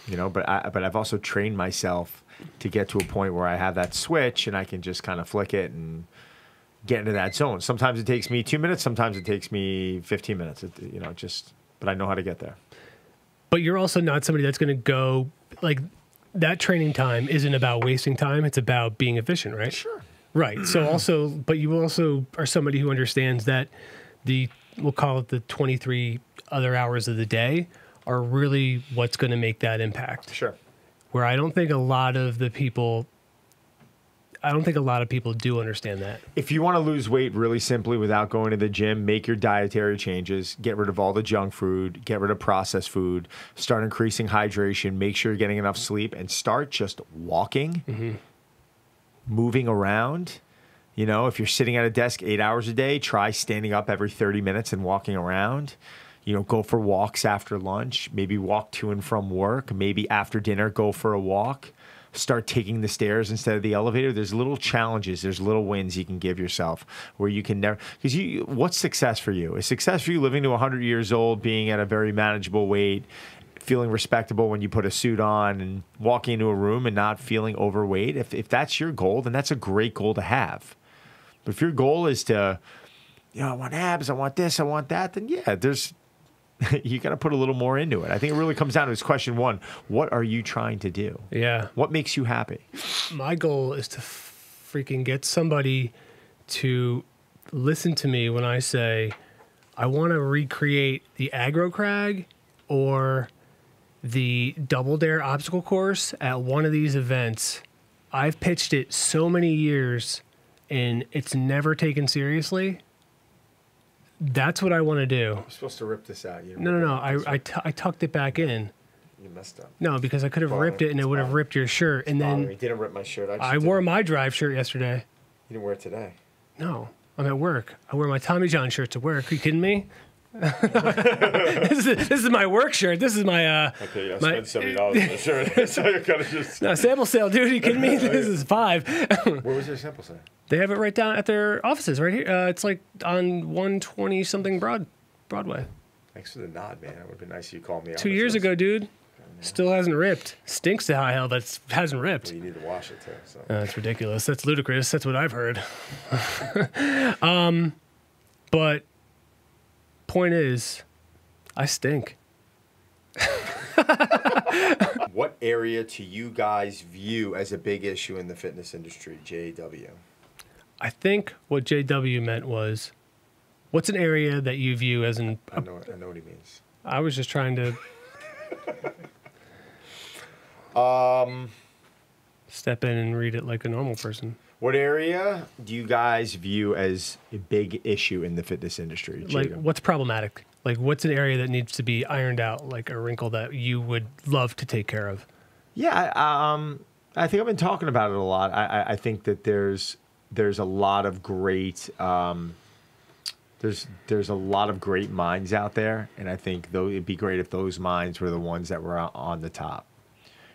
you know, but I've also trained myself to get to a point where I have that switch and I can just kind of flick it and get into that zone. Sometimes it takes me 2 minutes. Sometimes it takes me 15 minutes. But I know how to get there. But you're also not somebody that's going to go, like, that training time isn't about wasting time. It's about being efficient, right? Sure. Right. So but you also are somebody who understands that we'll call it the 23 other hours of the day are really what's going to make that impact. Sure. Where I don't think a lot of people do understand that. If you want to lose weight really simply without going to the gym, make your dietary changes, get rid of all the junk food, get rid of processed food, start increasing hydration, make sure you're getting enough sleep, and start just walking, moving around. You know, if you're sitting at a desk 8 hours a day, try standing up every 30 minutes and walking around. You know, go for walks after lunch, maybe walk to and from work, maybe after dinner, go for a walk. Start taking the stairs instead of the elevator. There's little challenges. There's little wins you can give yourself where you can never, because what's success for you? Is success for you living to 100 years old, being at a very manageable weight, feeling respectable when you put a suit on and walking into a room and not feeling overweight? If that's your goal, then that's a great goal to have. But if your goal is to, you know, I want abs, I want this, I want that, then yeah, you got to put a little more into it. I think it really comes down to this question one: what are you trying to do? Yeah. What makes you happy? My goal is to freaking get somebody to listen to me when I say I want to recreate the aggro crag or the double dare obstacle course at one of these events. I've pitched it so many years and it's never taken seriously, that's what I want to do. You're supposed to rip this out. No. I tucked it back in. You messed up. No, because I could have ripped it and it would have ripped your shirt. And then you didn't rip my shirt. I wore my drive shirt yesterday. You didn't wear it today. No, I'm at work. I wear my Tommy John shirt to work. Are you kidding me? this is my work shirt. This is my okay, I spent $70 on the shirt. So you're kind of just no sample sale, dude. Are you kidding me? This is $5. Where was their sample sale? They have it right down at their offices, right here. It's like on 120 something Broadway. Thanks for the nod, man. It would have been nice if you called me. 2 years ago, dude. Still hasn't ripped. Stinks to high hell that hasn't ripped. Well, you need to wash it too. So. That's ridiculous. That's ludicrous. That's what I've heard. But point is, I stink. What area do you guys view as a big issue in the fitness industry, JW? I think what JW meant was, what's an area that you view as an... I know what he means. I was just trying to... step in and read it like a normal person. What area do you guys view as a big issue in the fitness industry? Like, what's problematic? Like, what's an area that needs to be ironed out, like a wrinkle that you would love to take care of? Yeah, I think I've been talking about it a lot. I think that there's a lot of great there's a lot of great minds out there, and I think it'd be great if those minds were the ones that were on the top,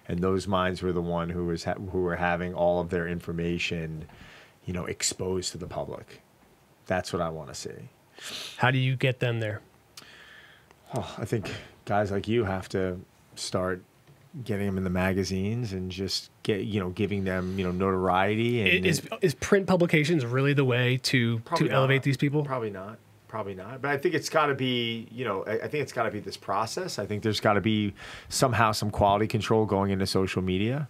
and those minds were the one who were having all of their information, exposed to the public. That's what I want to see. How do you get them there? Oh, I think guys like you have to start getting them in the magazines and just giving them notoriety. And is print publications really the way to elevate these people? Probably not. But I think it's got to be, I think it's got to be this process. I think there's got to be somehow some quality control going into social media,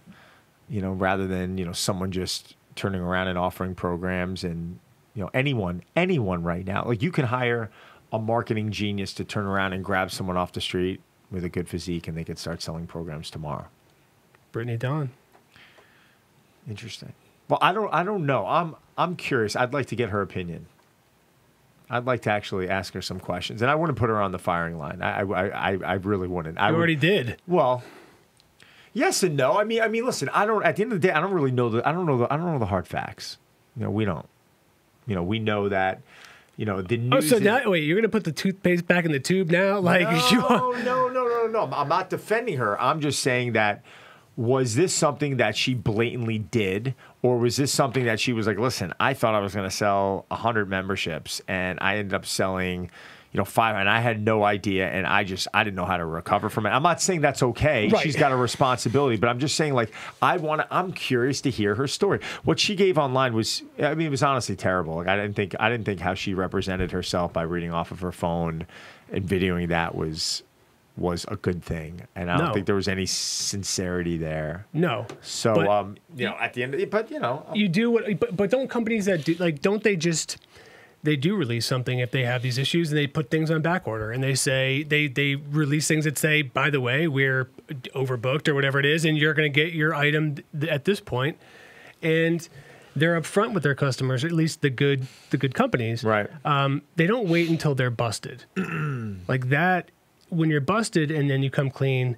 rather than, someone just turning around and offering programs and, anyone right now. Like, you can hire a marketing genius to turn around and grab someone off the street with a good physique and they could start selling programs tomorrow. Brittany Dawn. Interesting. Well, I don't know. I'm curious. I'd like to get her opinion. I'd like to actually ask her some questions, and I wouldn't put her on the firing line. I really wouldn't. You already did. Well, yes and no. I mean, listen. At the end of the day, I don't really know I don't know the hard facts. We don't. We know that. The news. Oh, so now wait, you're gonna put the toothpaste back in the tube now? Like, no. I'm not defending her. I'm just saying that. Was this something that she blatantly did, or was this something that she was like, listen, I thought I was going to sell 100 memberships and I ended up selling, 5, and I had no idea, and I didn't know how to recover from it. I'm not saying that's okay. Right. She's got a responsibility, but I'm just saying, like, I'm curious to hear her story. What she gave online was, it was honestly terrible. Like, I didn't think how she represented herself by reading off of her phone and videoing that was a good thing, and I don't think there was any sincerity there. No. So, but, at the end of it, but you do what, but don't companies that do, like, don't they just, they do release something if they have these issues, and they put things on back order, and they say, they release things that say, by the way, we're overbooked or whatever it is, and you're going to get your item at this point, and they're upfront with their customers, at least the good companies. Right. They don't wait until they're busted. Like that. When you're busted and then you come clean,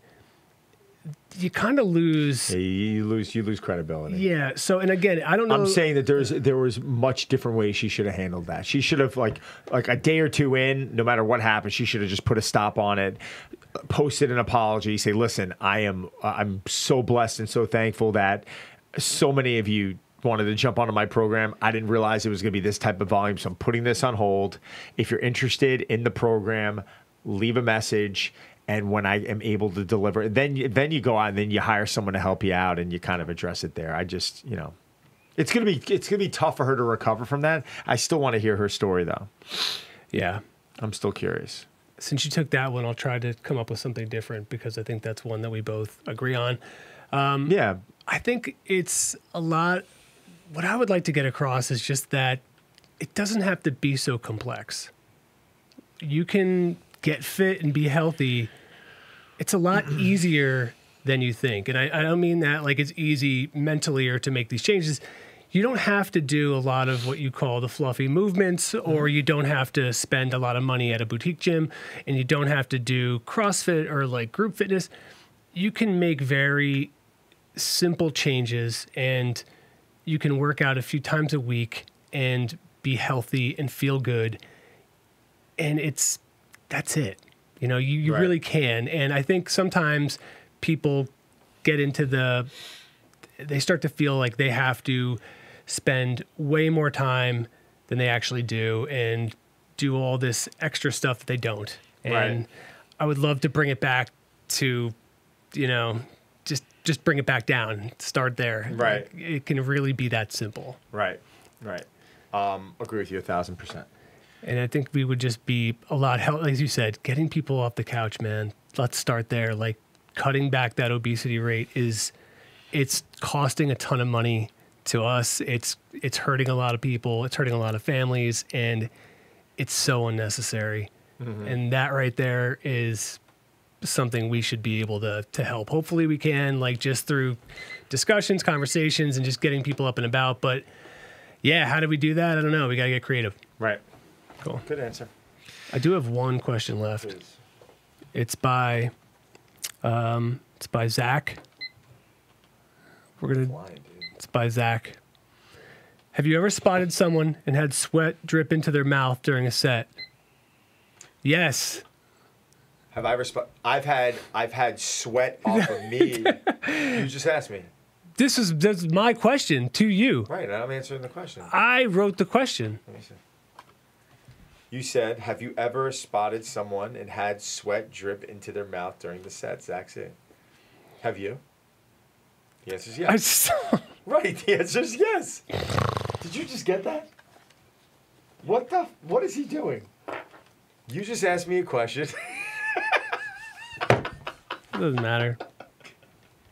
you kind of lose. Yeah, you lose credibility. Yeah. So, and again, I don't know. I'm saying that there was much different ways she should have handled that. She should have like a day or two in, no matter what happened, she should have just put a stop on it, posted an apology, say, listen, I'm so blessed and so thankful that so many of you wanted to jump onto my program. I didn't realize it was going to be this type of volume, so I'm putting this on hold. If you're interested in the program, leave a message, and when I am able to deliver, then you go out and then you hire someone to help you out, and you kind of address it there. I just, it's gonna be tough for her to recover from that. I still want to hear her story though. Yeah, I'm still curious. Since you took that one, I'll try to come up with something different because I think that's one that we both agree on. Yeah, I think it's a lot. What I would like to get across is just that it doesn't have to be so complex. You can get fit and be healthy. It's a lot easier than you think. And I don't mean that like it's easy mentally or to make these changes. you don't have to do a lot of what you call the fluffy movements, or you don't have to spend a lot of money at a boutique gym, and you don't have to do CrossFit or like group fitness. You can make very simple changes, and you can work out a few times a week and be healthy and feel good. And that's it. You know, you Right. really can. And I think sometimes people get into they start to feel like they have to spend way more time than they actually do and do all this extra stuff that they don't. And Right. I would love to bring it back to, you know, just bring it back down, start there. Right. Like, it can really be that simple. Right. Agree with you 1,000%. And I think we would just be a lot like you said, getting people off the couch, man. Let's start there. Like cutting back that obesity rate it's costing a ton of money to us. It's hurting a lot of people. It's hurting a lot of families, and it's so unnecessary. And that right there is something we should be able to help. Hopefully we can, like just through discussions, conversations, and just getting people up and about. But yeah, how do we do that? I don't know. We got to get creative. Right. Cool. Good answer. I do have one question left. Please. It's by Zach. Flying, dude. It's by Zach. Have you ever spotted someone and had sweat drip into their mouth during a set? Yes. Have I ever I've had sweat off of me. You just asked me. This is my question to you. Right, and I'm answering the question. I wrote the question. Let me see. You said, have you ever spotted someone and had sweat drip into their mouth during the set, Zach? Have you? The answer is yes. Right, the answer is yes. Did you just get that? What is he doing? You just asked me a question. It doesn't matter.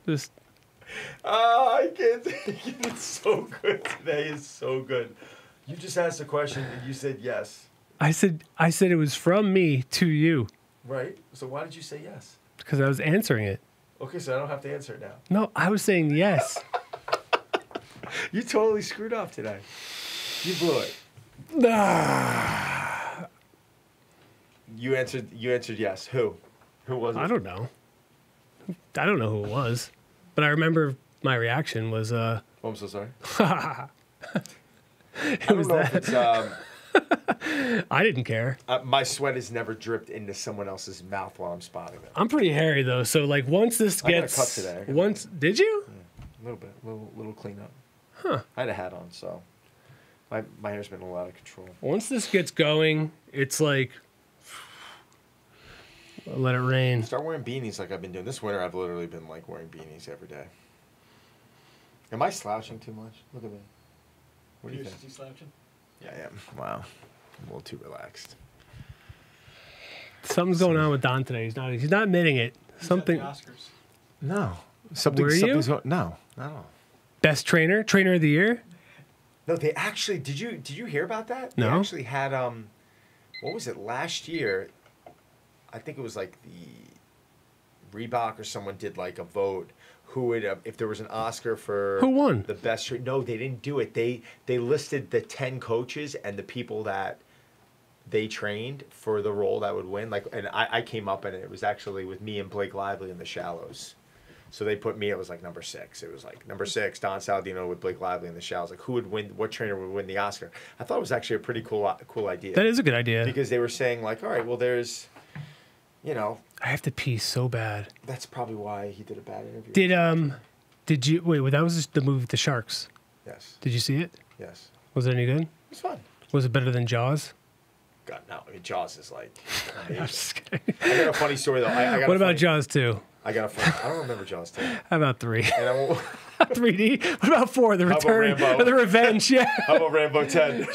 Just I can't take it. It's so good today. It's so good. You just asked a question and you said yes. I said it was from me to you Right. So why did you say yes? because I was answering it. Okay, so I don't have to answer it now. No, I was saying yes. You totally screwed up today. You blew it. You answered yes. Who? Who was it? I don't know. I don't know who it was, but I remember my reaction was Oh, I'm so sorry. it I was don't know if that. it's I didn't care. my sweat has never dripped into someone else's mouth while I'm spotting them. I'm pretty hairy though, so like once this I got a gets cut today. once did you? A little bit, little cleanup. Huh. I had a hat on, so my hair's been a lot of control. Once this gets going, it's like let it rain. Start wearing beanies like I've been doing this winter. I've literally been like wearing beanies every day. Am I slouching too much? Look at me. What do you think? Slouching? Yeah, I am. Wow, I'm a little too relaxed. Something's going on with Don today. He's not admitting it. Something. Oscars. No, Were you? something's going. No, not at all. Best trainer of the year. No, they actually did you hear about that? No. They actually had what was it last year? I think it was like the Reebok or someone did like a vote who would if there was an Oscar for Who won? the best. No, they didn't do it. They listed the 10 coaches and the people that they trained for the role that would win. Like, and I came up and it was actually with me and Blake Lively in The Shallows. So they put me, it was like number 6. It was like number 6, Don Saladino with Blake Lively in The Shallows. Like, who would win, what trainer would win the Oscar? I thought it was actually a pretty cool idea. That is a good idea. Because they were saying, like, all right, well, there's, you know, I have to pee so bad. that's probably why he did a bad interview. Did you wait? That was just the movie The Sharks. Yes. Did you see it? Yes. Was it any good? It was fun. Was it better than Jaws? God, no. I mean, Jaws is like I'm amazing. just kidding. I got a funny story, though. I got What a about funny, Jaws 2? I don't remember Jaws 2. How about 3? And I won't, 3D? What about 4? The about Return Rambo? or The Revenge? Yeah. how about Rambo 10?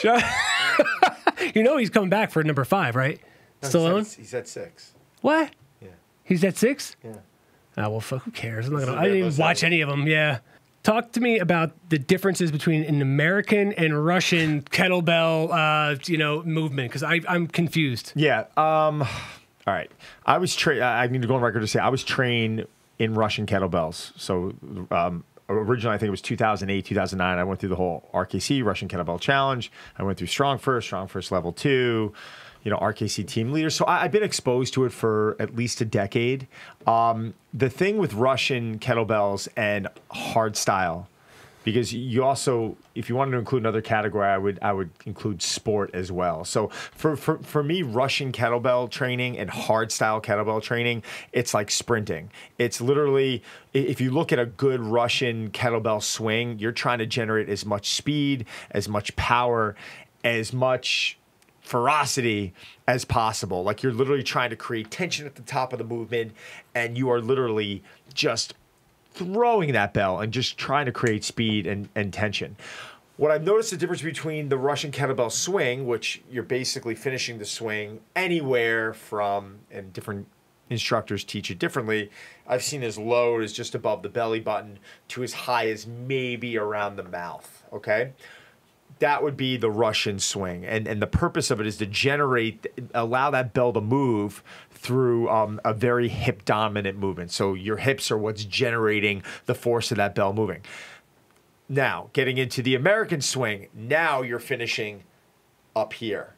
You know he's coming back for number 5, right? No, Stallone? He's at 6. What? Yeah. He's at 6? Yeah. Ah, well, fuck. Who cares? I'm not This gonna. is I didn't Rambo even watch 7. any of them. Yeah. Talk to me about the differences between an American and Russian kettlebell, movement, because I'm confused. Yeah. All right. I need to go on record to say I was trained in Russian kettlebells. So originally I think it was 2008, 2009. I went through the whole RKC, Russian Kettlebell Challenge. I went through Strong First Level 2, RKC Team Leader. So I've been exposed to it for at least a decade. The thing with Russian kettlebells and hardstyle, because you also, if you wanted to include another category, I would include sport as well. So for me, Russian kettlebell training and hardstyle kettlebell training, it's like sprinting. It's literally, if you look at a good Russian kettlebell swing, you're trying to generate as much speed, as much power, as much ferocity as possible. Like you're literally trying to create tension at the top of the movement, and you are literally just throwing that bell and just trying to create speed and tension. What I've noticed the difference between the Russian kettlebell swing, which you're basically finishing the swing anywhere from, and different instructors teach it differently, I've seen as low as just above the belly button to as high as maybe around the mouth, okay? That would be the Russian swing. And the purpose of it is to allow that bell to move through a very hip-dominant movement. So your hips are what's generating the force of that bell moving. Now, getting into the American swing, now you're finishing up here.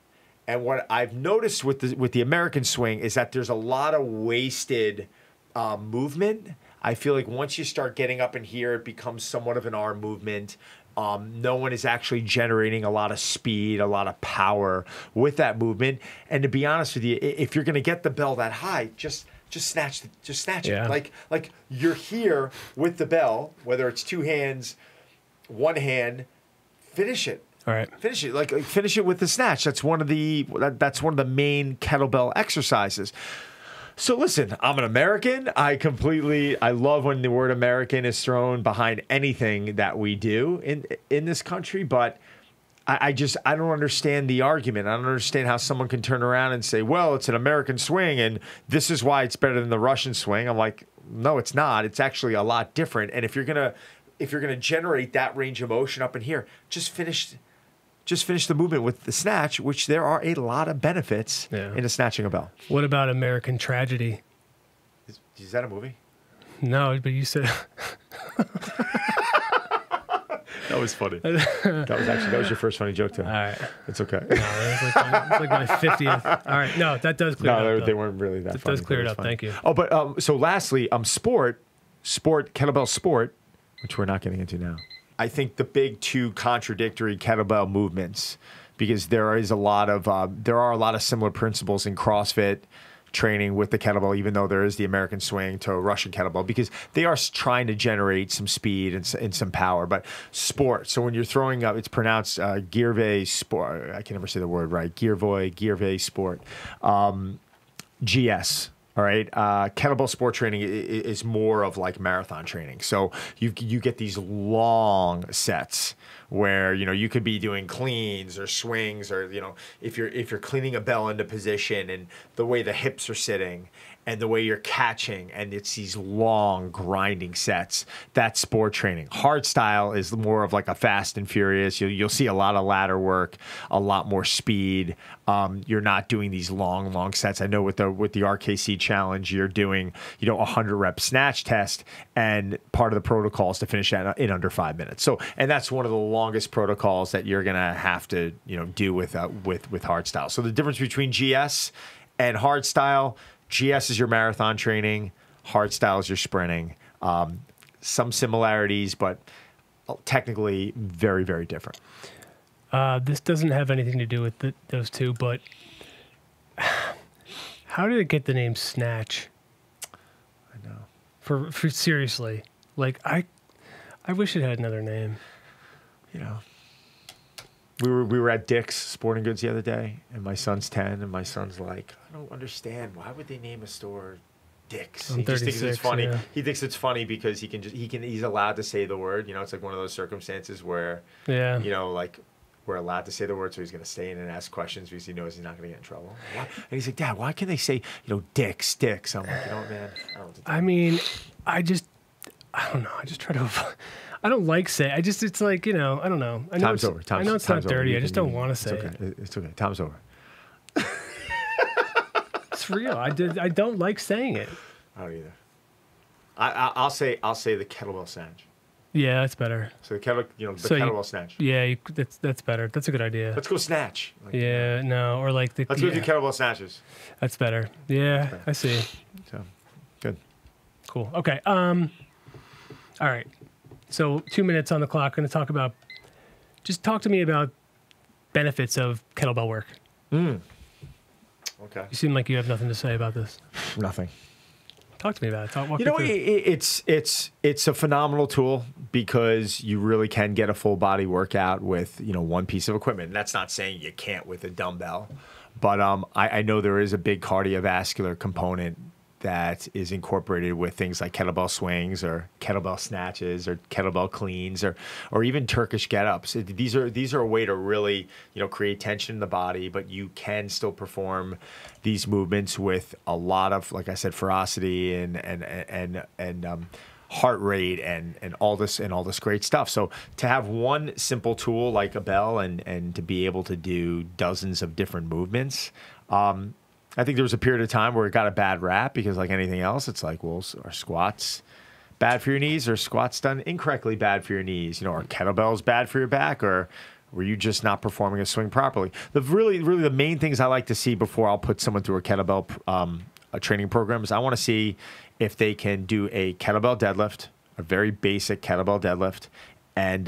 And what I've noticed with the American swing is that there's a lot of wasted movement. I feel like once you start getting up in here, it becomes somewhat of an arm movement. No one is actually generating a lot of speed, a lot of power with that movement. And to be honest with you, if you're going to get the bell that high, just snatch it. Like you're here with the bell, whether it's two hands, one hand, finish it. All right. Finish it. Like finish it with the snatch. That's one of the main kettlebell exercises. So listen, I'm an American. I love when the word American is thrown behind anything that we do in this country, but I don't understand the argument. I don't understand how someone can turn around and say, well, it's an American swing and this is why it's better than the Russian swing. I'm like, no, it's not. It's actually a lot different. And if you're gonna generate that range of motion up in here, just finish the movement with the snatch, which there are a lot of benefits into snatching a bell. What about American Tragedy? Is that a movie? No, but you said... That was funny. That was your first funny joke, too. All right. It's okay. No, it's like my 50th. All right. No, that does clear it up. No, they weren't really that funny. That does clear it up. Funny. Thank you. Oh, but so lastly, kettlebell sport, which we're not getting into now. I think the big two contradictory kettlebell movements, because there are a lot of similar principles in CrossFit training with the kettlebell, even though there is the American swing to a Russian kettlebell, because they are trying to generate some speed and some power. But sport, so when you're throwing up, it's pronounced Gierve sport. I can never say the word right. Gierve sport. GS. All right. Kettlebell sport training is more of like marathon training. So you get these long sets where, you could be doing cleans or swings, or, if you're cleaning a bell into position and the way the hips are sitting and the way you're catching, and it's these long grinding sets. That's sport training. Hardstyle is more of like a fast and furious. You'll see a lot of ladder work, a lot more speed. You're not doing these long sets. I know with the RKC challenge, you're doing 100 rep snatch test, and part of the protocol is to finish that in under 5 minutes. So, and that's one of the longest protocols that you're gonna have to do with hardstyle. So the difference between GS and hardstyle. GS is your marathon training. Hardstyle is your sprinting. Some similarities, but technically very, very different. This doesn't have anything to do with those two, but how did it get the name Snatch? I know. For seriously, like I wish it had another name. We were at Dick's Sporting Goods the other day, and my son's 10, and my son's like, I don't understand. Why would they name a store Dick's? He just thinks it's funny. Yeah. He thinks it's funny because he's allowed to say the word. It's like one of those circumstances where, like we're allowed to say the word, so he's going to stay in and ask questions because he knows he's not going to get in trouble. And he's like, Dad, why can they say, Dick's? I'm like, man, I don't know what to do. I mean, I don't know. I just try to avoid. I don't like say. It's like, I don't know. Time's over. I know it's not dirty. I just don't want to say it. It's okay. Time's over. It's real. I don't like saying it. I don't either. I'll say the kettlebell snatch. Yeah, that's better. So the kettlebell snatch. Yeah, that's better. That's a good idea. Let's go snatch. Like, yeah, no, or like the. Let's go do kettlebell snatches. That's better. Yeah, okay. I see. So, good. Cool. Okay. All right. So 2 minutes on the clock. Going to talk about. Just talk to me about benefits of kettlebell work. Okay. You seem like you have nothing to say about this. Nothing. Talk to me about it. You know, it's a phenomenal tool because you really can get a full body workout with, you know, one piece of equipment. And that's not saying you can't with a dumbbell, but I know there is a big cardiovascular component that is incorporated with things like kettlebell swings or kettlebell snatches or kettlebell cleans or even Turkish get-ups. These are a way to really, you know, create tension in the body, but you can still perform these movements with a lot of, like I said, ferocity and heart rate and all this great stuff. So to have one simple tool like a bell and to be able to do dozens of different movements, I think there was a period of time where it got a bad rap because, like anything else, it's like, well, are squats bad for your knees, or squats done incorrectly bad for your knees? You know, are kettlebells bad for your back, or were you just not performing a swing properly? Really the main things I like to see before I'll put someone through a kettlebell a training program is I want to see if they can do a kettlebell deadlift, a very basic kettlebell deadlift, and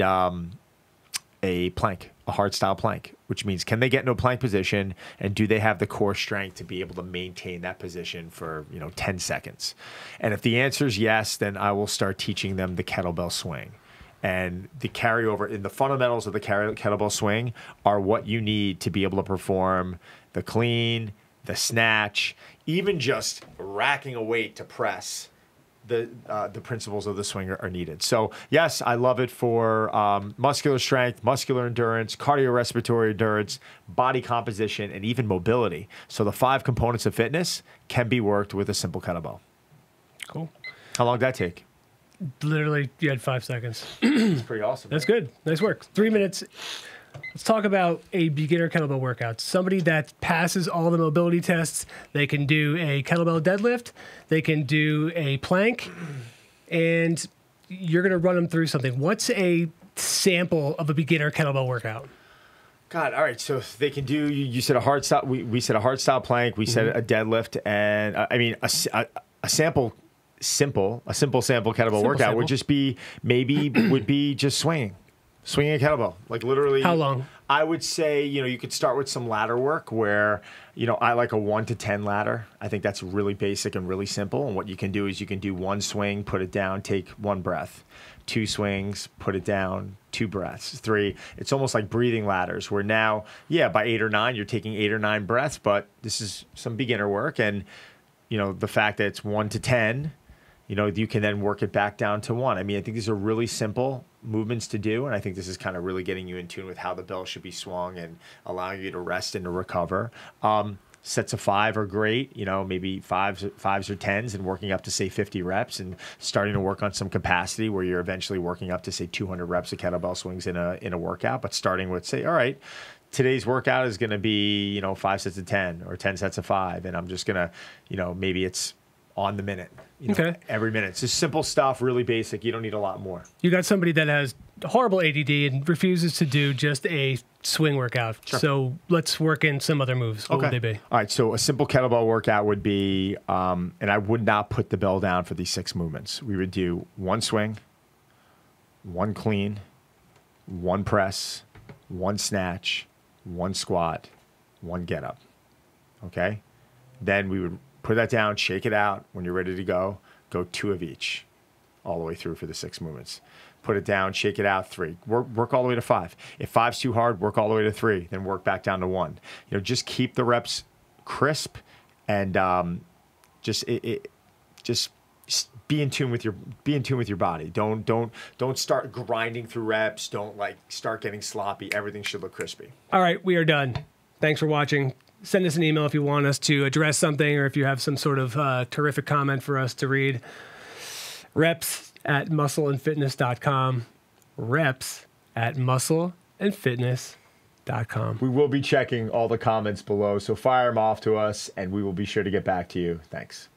a plank, a hard style plank, which means can they get into a plank position and do they have the core strength to be able to maintain that position for, you know, 10 seconds? And if the answer is yes, then I will start teaching them the kettlebell swing. And the carryover in the fundamentals of the kettlebell swing are what you need to be able to perform the clean, the snatch, even just racking a weight to press. The principles of the swing are needed. So yes, I love it for muscular strength, muscular endurance, cardiorespiratory endurance, body composition, and even mobility. So the 5 components of fitness can be worked with a simple kettlebell. Cool. How long did that take? Literally, you had 5 seconds. That's pretty awesome. That's good. Nice work. 3 minutes. Let's talk about a beginner kettlebell workout. Somebody that passes all the mobility tests. They can do a kettlebell deadlift. They can do a plank. And you're going to run them through something. What's a sample of a beginner kettlebell workout? God, all right. So they can do, you said a hard style. We said a hard style plank. We said a deadlift. And I mean, a simple sample kettlebell workout would just be, would be just swinging a kettlebell, like literally. How long? I would say, you know, you could start with some ladder work where, you know, I like a 1 to 10 ladder. I think that's really basic and really simple. And what you can do is you can do 1 swing, put it down, take 1 breath, 2 swings, put it down, 2 breaths, 3. It's almost like breathing ladders where now, yeah, by 8 or 9, you're taking 8 or 9 breaths, but this is some beginner work. And, you know, the fact that it's 1 to 10, you know, you can then work it back down to 1. I mean, I think these are really simple movements to do, and I think this is kind of really getting you in tune with how the bell should be swung and allowing you to rest and to recover. Sets of 5 are great, you know, maybe fives or 10s and working up to, say, 50 reps and starting to work on some capacity where you're eventually working up to, say, 200 reps of kettlebell swings in a workout, but starting with, say, all right, today's workout is going to be, you know, 5 sets of 10 or 10 sets of 5, and I'm just going to, you know, maybe it's on the minute. You know, every minute. It's just simple stuff, really basic. You don't need a lot more. You got somebody that has horrible ADD and refuses to do just a swing workout. Sure. So let's work in some other moves. What would they be? All right. So a simple kettlebell workout would be, and I would not put the bell down for these 6 movements. We would do 1 swing, 1 clean, 1 press, 1 snatch, 1 squat, 1 get up. Okay. Then we would put that down, shake it out. When you're ready to go 2 of each all the way through for the 6 movements. Put it down, shake it out, 3. Work all the way to 5. If 5's too hard, work all the way to 3, then work back down to 1. You know, just keep the reps crisp and just be in tune with your body. Don't start grinding through reps. Don't like start getting sloppy. Everything should look crispy. All right, we are done. Thanks for watching. Send us an email if you want us to address something or if you have some sort of terrific comment for us to read. reps@muscleandfitness.com. reps@muscleandfitness.com. We will be checking all the comments below, so fire them off to us, and we will be sure to get back to you. Thanks.